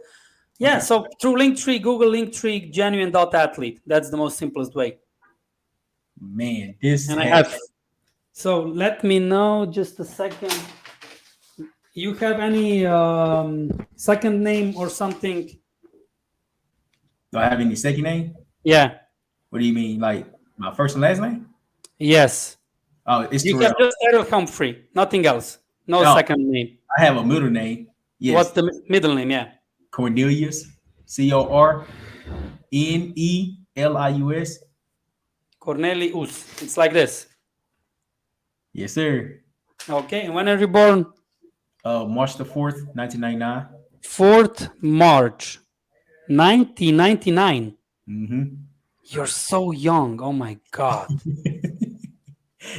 S2: Yeah,
S1: Okay.
S2: so through Linktree, Google Linktree, genuine.athlete. That's the most simplest way.
S1: Man, this
S2: And I
S1: has.
S2: have, so let me know just a second. You have any second name or something?
S1: Do I have any second name?
S2: Yeah,
S1: What do you mean? Like my first and last name?
S2: yes.
S1: Oh, it's
S2: You have
S1: Terrell.
S2: just Errol Humphrey, nothing else. No
S1: Oh,
S2: second name.
S1: I have a middle name.
S2: What's
S1: Yes.
S2: the middle name? Yeah.
S1: Cornelius. Cornelius.
S2: Cornelius. It's like this.
S1: Yes, sir.
S2: Okay, and when are you born?
S1: March the 4th, 1999.
S2: 4th March, 1999.
S1: Mm-hmm.
S2: You're so young. Oh my God.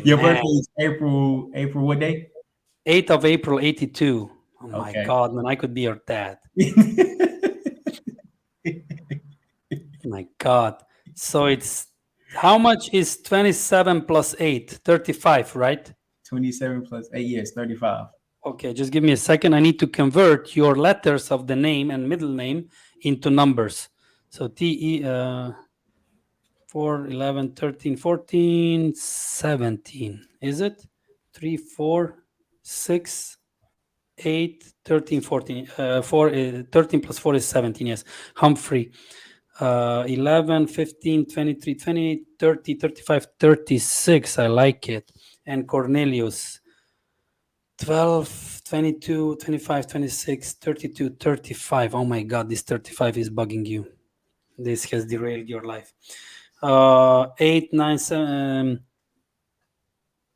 S1: Your
S2: Man.
S1: birthday is April what day?
S2: 8th of April, 82. Oh my
S1: Okay.
S2: God, man, I could be your dad. My God. So it's, how much is 27 plus 8? 35, right?
S1: 27 plus 8, yes, 35.
S2: Okay, just give me a second. I need to convert your letters of the name and middle name into numbers. So TE 4, 11, 13, 14, 17. Is it? 3, 4, 6, 8, 13, 14. 13 plus 4 is 17, yes. Humphrey. 11, 15, 23, 28, 30, 35, 36. I like it. And Cornelius. 12, 22, 25, 26, 32, 35. Oh my God, this 35 is bugging you. This has derailed your life. 8, 9, 7,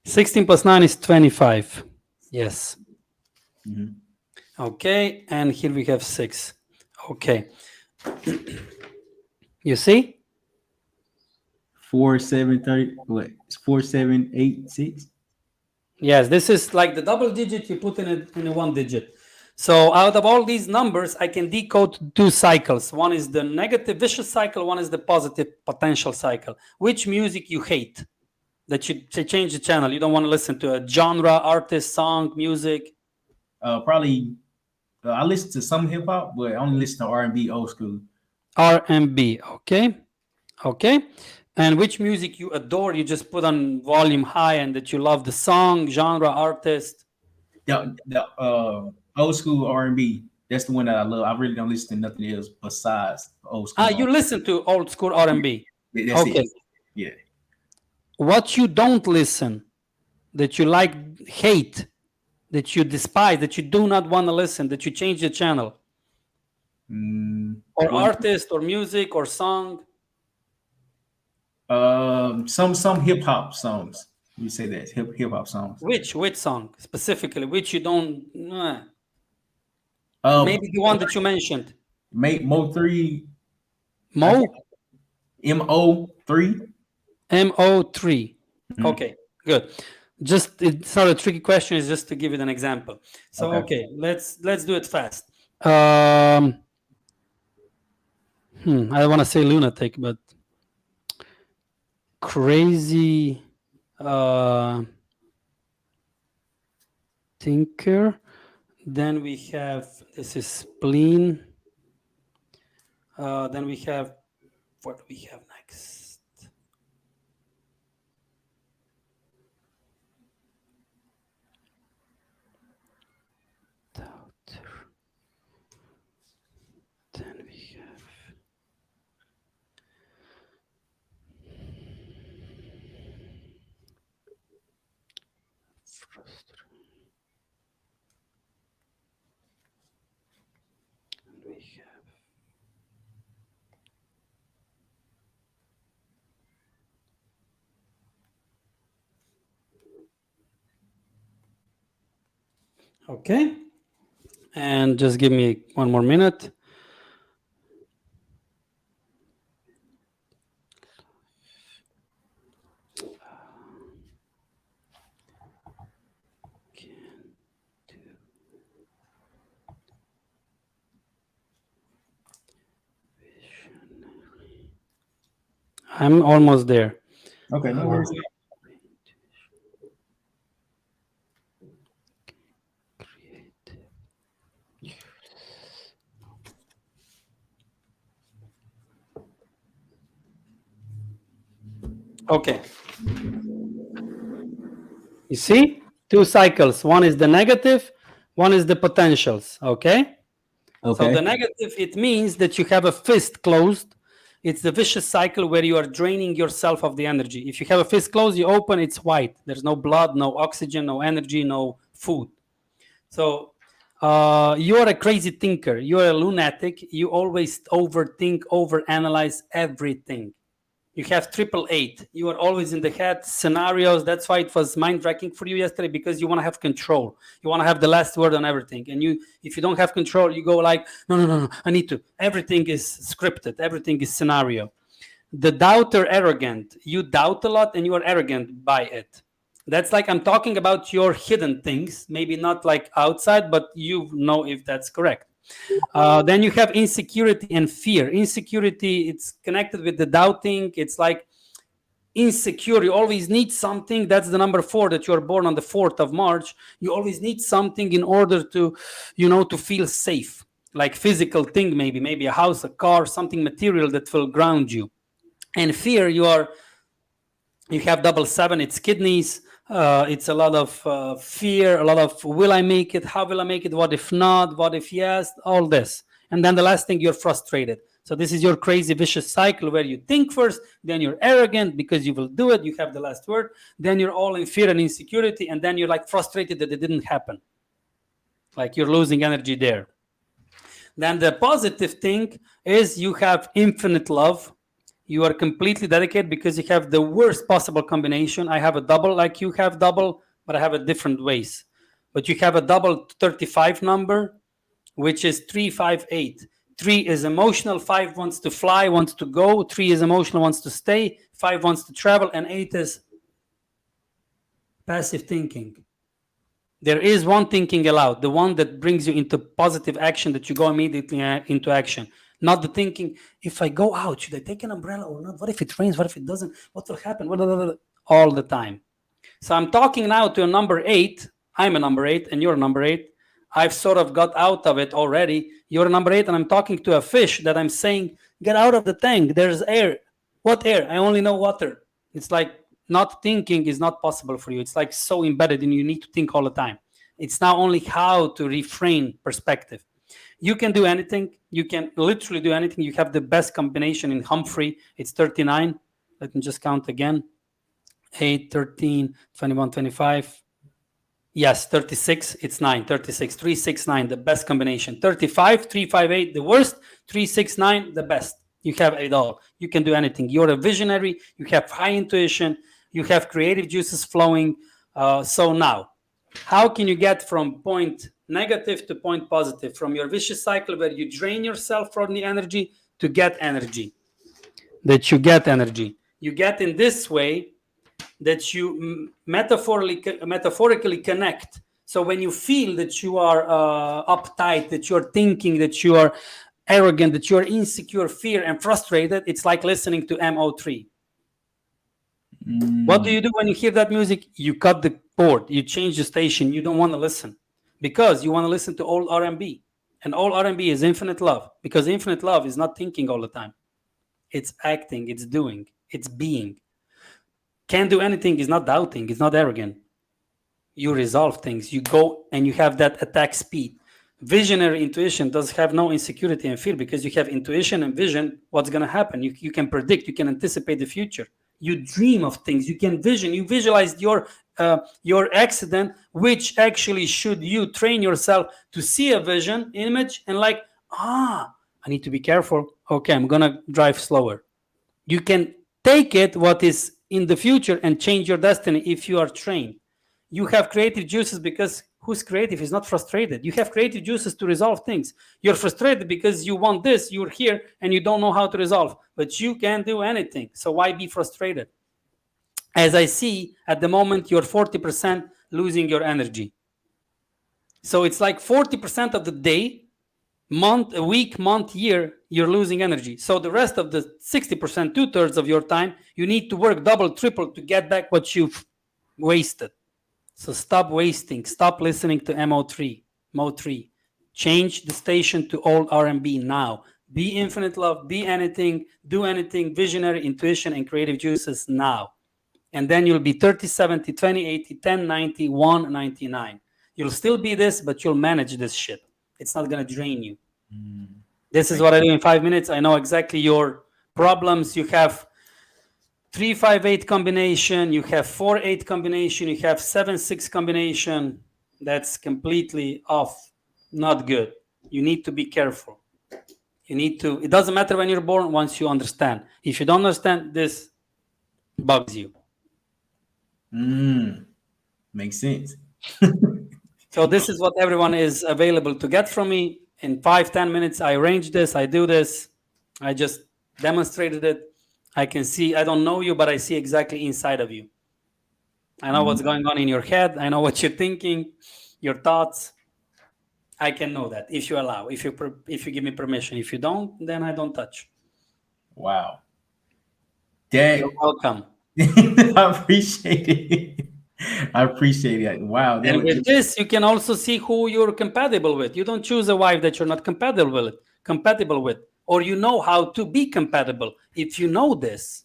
S2: 16 plus 9 is 25. Yes.
S1: Mhm.
S2: Okay, and here we have 6. Okay. You see?
S1: 4, 7, 30. What? It's 4, 7, 8, 6.
S2: Yes, this is like the double digit you put in a one digit. So out of all these numbers, I can decode 2 cycles. One is the negative vicious cycle, one is the positive potential cycle. Which music you hate? That you change the channel. You don't want to listen to a genre, artist, song, music.
S1: Probably. I listen to some hip hop, but I only listen to R&B old school.
S2: R&B. Okay. Okay. And which music you adore? You just put on volume high and that you love the song, genre, artist.
S1: The old school R&B. That's the one that I love. I really don't listen to nothing else besides old school.
S2: You listen to old school R&B.
S1: That's it.
S2: Okay.
S1: Yeah.
S2: What you don't listen, that you like, hate, that you despise, that you do not want to listen, that you change the channel, or
S1: Well,
S2: artist, or music, or song.
S1: some hip hop songs. You say that hip hop songs.
S2: Which song specifically? Which you don't?
S1: Um,
S2: Maybe the one that you mentioned.
S1: Make Mo3. I
S2: Mo
S1: Mo3.
S2: Mo3. Okay, good. Just it's not a tricky question. It's just to give it an example. So okay, let's do it fast. I don't want to say lunatic, but crazy thinker. Then we have, this is spleen. Then we have, what do we have next? Doubter. Then we have frustrated. And we have okay. And just give me one more minute. I'm almost there.
S1: Okay, no worries.
S2: Okay. You see? Two cycles. One is the negative, one is the potentials. Okay? So the negative, it means that you have a fist closed. It's the vicious cycle where you are draining yourself of the energy. If you have a fist closed, you open, it's white. There's no blood, no oxygen, no energy, no food. So you're a crazy thinker. You're a lunatic. You always overthink, overanalyze everything. You have 888. You are always in the head scenarios. That's why it was mind-wrecking for you yesterday, because you want to have control. You want to have the last word on everything. And if you don't have control, you go like, no, I need to. Everything is scripted. Everything is scenario. The doubter, arrogant. You doubt a lot and you are arrogant by it. That's like, I'm talking about your hidden things, maybe not like outside, but you know if that's correct. Then you have insecurity and fear. Insecurity, it's connected with the doubting. It's like insecure. You always need something. That's the number 4, that you're born on the 4th of March. You always need something in order to, to feel safe. Like physical thing, maybe a house, a car, something material that will ground you. And fear, you have 777, it's kidneys. It's a lot of fear, a lot of will I make it? How will I make it? What if not? What if yes? All this. And then the last thing, you're frustrated. So this is your crazy vicious cycle where you think first, then you're arrogant because you will do it. You have the last word. Then you're all in fear and insecurity. And then you're like frustrated that it didn't happen. Like you're losing energy there. Then the positive thing is you have infinite love. You are completely dedicated because you have the worst possible combination. I have a double like you have double, but I have it different ways. But you have a double 35 number, which is 358. 3 is emotional, 5 wants to fly, wants to go, 3 is emotional, wants to stay, 5 wants to travel, and 8 is passive thinking. There is one thinking allowed, the one that brings you into positive action, that you go immediately into action. Not the thinking, if I go out, should I take an umbrella or not? What if it rains? What if it doesn't? What will happen? All the time. So I'm talking now to a number 8. I'm a number 8 and you're a number 8. I've sort of got out of it already. You're a number 8 and I'm talking to a fish that I'm saying, get out of the tank. There's air. What air? I only know water. It's like not thinking is not possible for you. It's like so embedded and you need to think all the time. It's now only how to refrain perspective. You can do anything. You can literally do anything. You have the best combination in Humphrey. It's 39. Let me just count again. 8, 13, 21, 25. Yes, 36. It's 9. 36. 3, 6, 9. The best combination. 35, 3, 5, 8. The worst. 3, 6, 9. The best. You have it all. You can do anything. You're a visionary. You have high intuition. You have creative juices flowing. So now, how can you get from point negative to point positive, from your vicious cycle where you drain yourself from the energy to get energy? That you get energy. You get in this way that you metaphorically connect. So when you feel that you are uptight, that you're thinking, that you are arrogant, that you're insecure, fear, and frustrated, it's like listening to MO3. What do you do when you hear that music? You cut the board, you change the station. You don't want to listen because you want to listen to old R&B. And all R&B is infinite love, because infinite love is not thinking all the time. It's acting, it's doing, it's being. Can't do anything is not doubting, it's not arrogant. You resolve things, you go and you have that attack speed. Visionary intuition does have no insecurity and fear, because you have intuition and vision. What's going to happen? You can predict, you can anticipate the future. You dream of things, you can vision, you visualize your accident, which actually should you train yourself to see a vision image and like, I need to be careful. Okay, I'm gonna drive slower. You can take it what is in the future and change your destiny if you are trained. You have creative juices because who's creative is not frustrated. You have creative juices to resolve things. You're frustrated because you want this, you're here, and you don't know how to resolve. But you can't do anything. So why be frustrated? As I see, at the moment, you're 40% losing your energy. So it's like 40% of the day, month, a week, month, year, you're losing energy. So the rest of the 60%, 2/3 of your time, you need to work double, triple to get back what you've wasted. So stop wasting. Stop listening to MO3. Mo3. Change the station to old R&B now. Be infinite love. Be anything. Do anything. Visionary, intuition, and creative juices now. And then you'll be 30, 70, 20, 80, 10, 90, 1, 99. You'll still be this, but you'll manage this shit. It's not going to drain you. This is what I do in 5 minutes. I know exactly your problems. You have 3-5-8 combination, you have 4-8 combination, you have 7-6 combination. That's completely off, not good. You need to be careful. It doesn't matter when you're born once you understand. If you don't understand, this bugs you.
S1: Makes sense.
S2: So this is what everyone is available to get from me. In 5-10 minutes, I arrange this, I do this. I just demonstrated it. I can see, I don't know you, but I see exactly inside of you. I know what's going on in your head. I know what you're thinking, your thoughts. I can know that if you allow, if you give me permission. If you don't, then I don't touch.
S1: Wow.
S2: You're welcome.
S1: I appreciate it. I appreciate it. Wow.
S2: And with this, you can also see who you're compatible with. You don't choose a wife that you're not compatible with. Or you know how to be compatible. If you know this,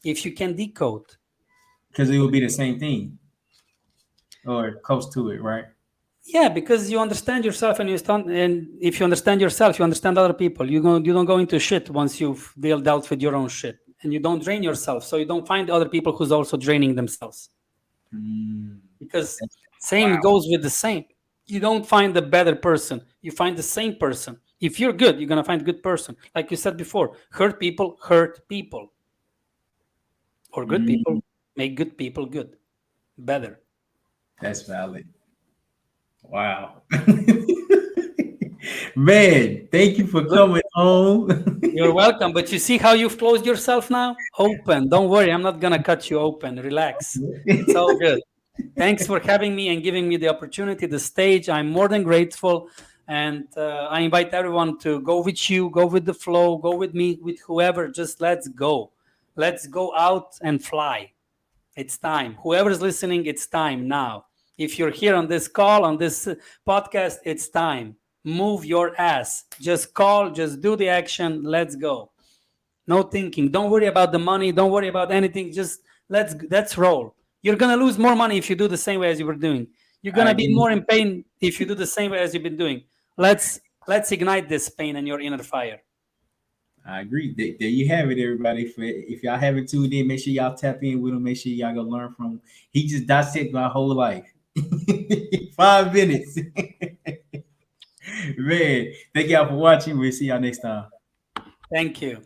S2: if you can decode.
S1: Because it will be the same thing. Or close to it, right?
S2: Yeah, because you understand yourself, and if you understand yourself, you understand other people. You don't go into shit once you've dealt with your own shit. And you don't drain yourself. So you don't find other people who's also draining themselves. Because same goes with the same. You don't find the better person. You find the same person. If you're good, you're going to find a good person. Like you said before, hurt people. Or good people make good people good. Better.
S1: That's valid. Wow. Man, thank you for coming on.
S2: You're welcome. But you see how you've closed yourself now? Open. Don't worry. I'm not going to cut you open. Relax. It's all good. Thanks for having me and giving me the opportunity, the stage. I'm more than grateful. And I invite everyone to go with you, go with the flow, go with me, with whoever. Just let's go. Let's go out and fly. It's time. Whoever's listening, it's time now. If you're here on this call, on this podcast, it's time. Move your ass. Just call, just do the action. Let's go. No thinking. Don't worry about the money. Don't worry about anything. Just let's roll. You're going to lose more money if you do the same way as you were doing. You're going to be more in pain if you do the same way as you've been doing. Let's ignite this pain and your inner fire.
S1: I agree. There you have it, everybody. If y'all haven't tuned in, make sure y'all tap in with him. Make sure y'all go learn from him. He just dissect my whole life. 5 minutes. Man, thank y'all for watching. We'll see y'all next time.
S2: Thank you.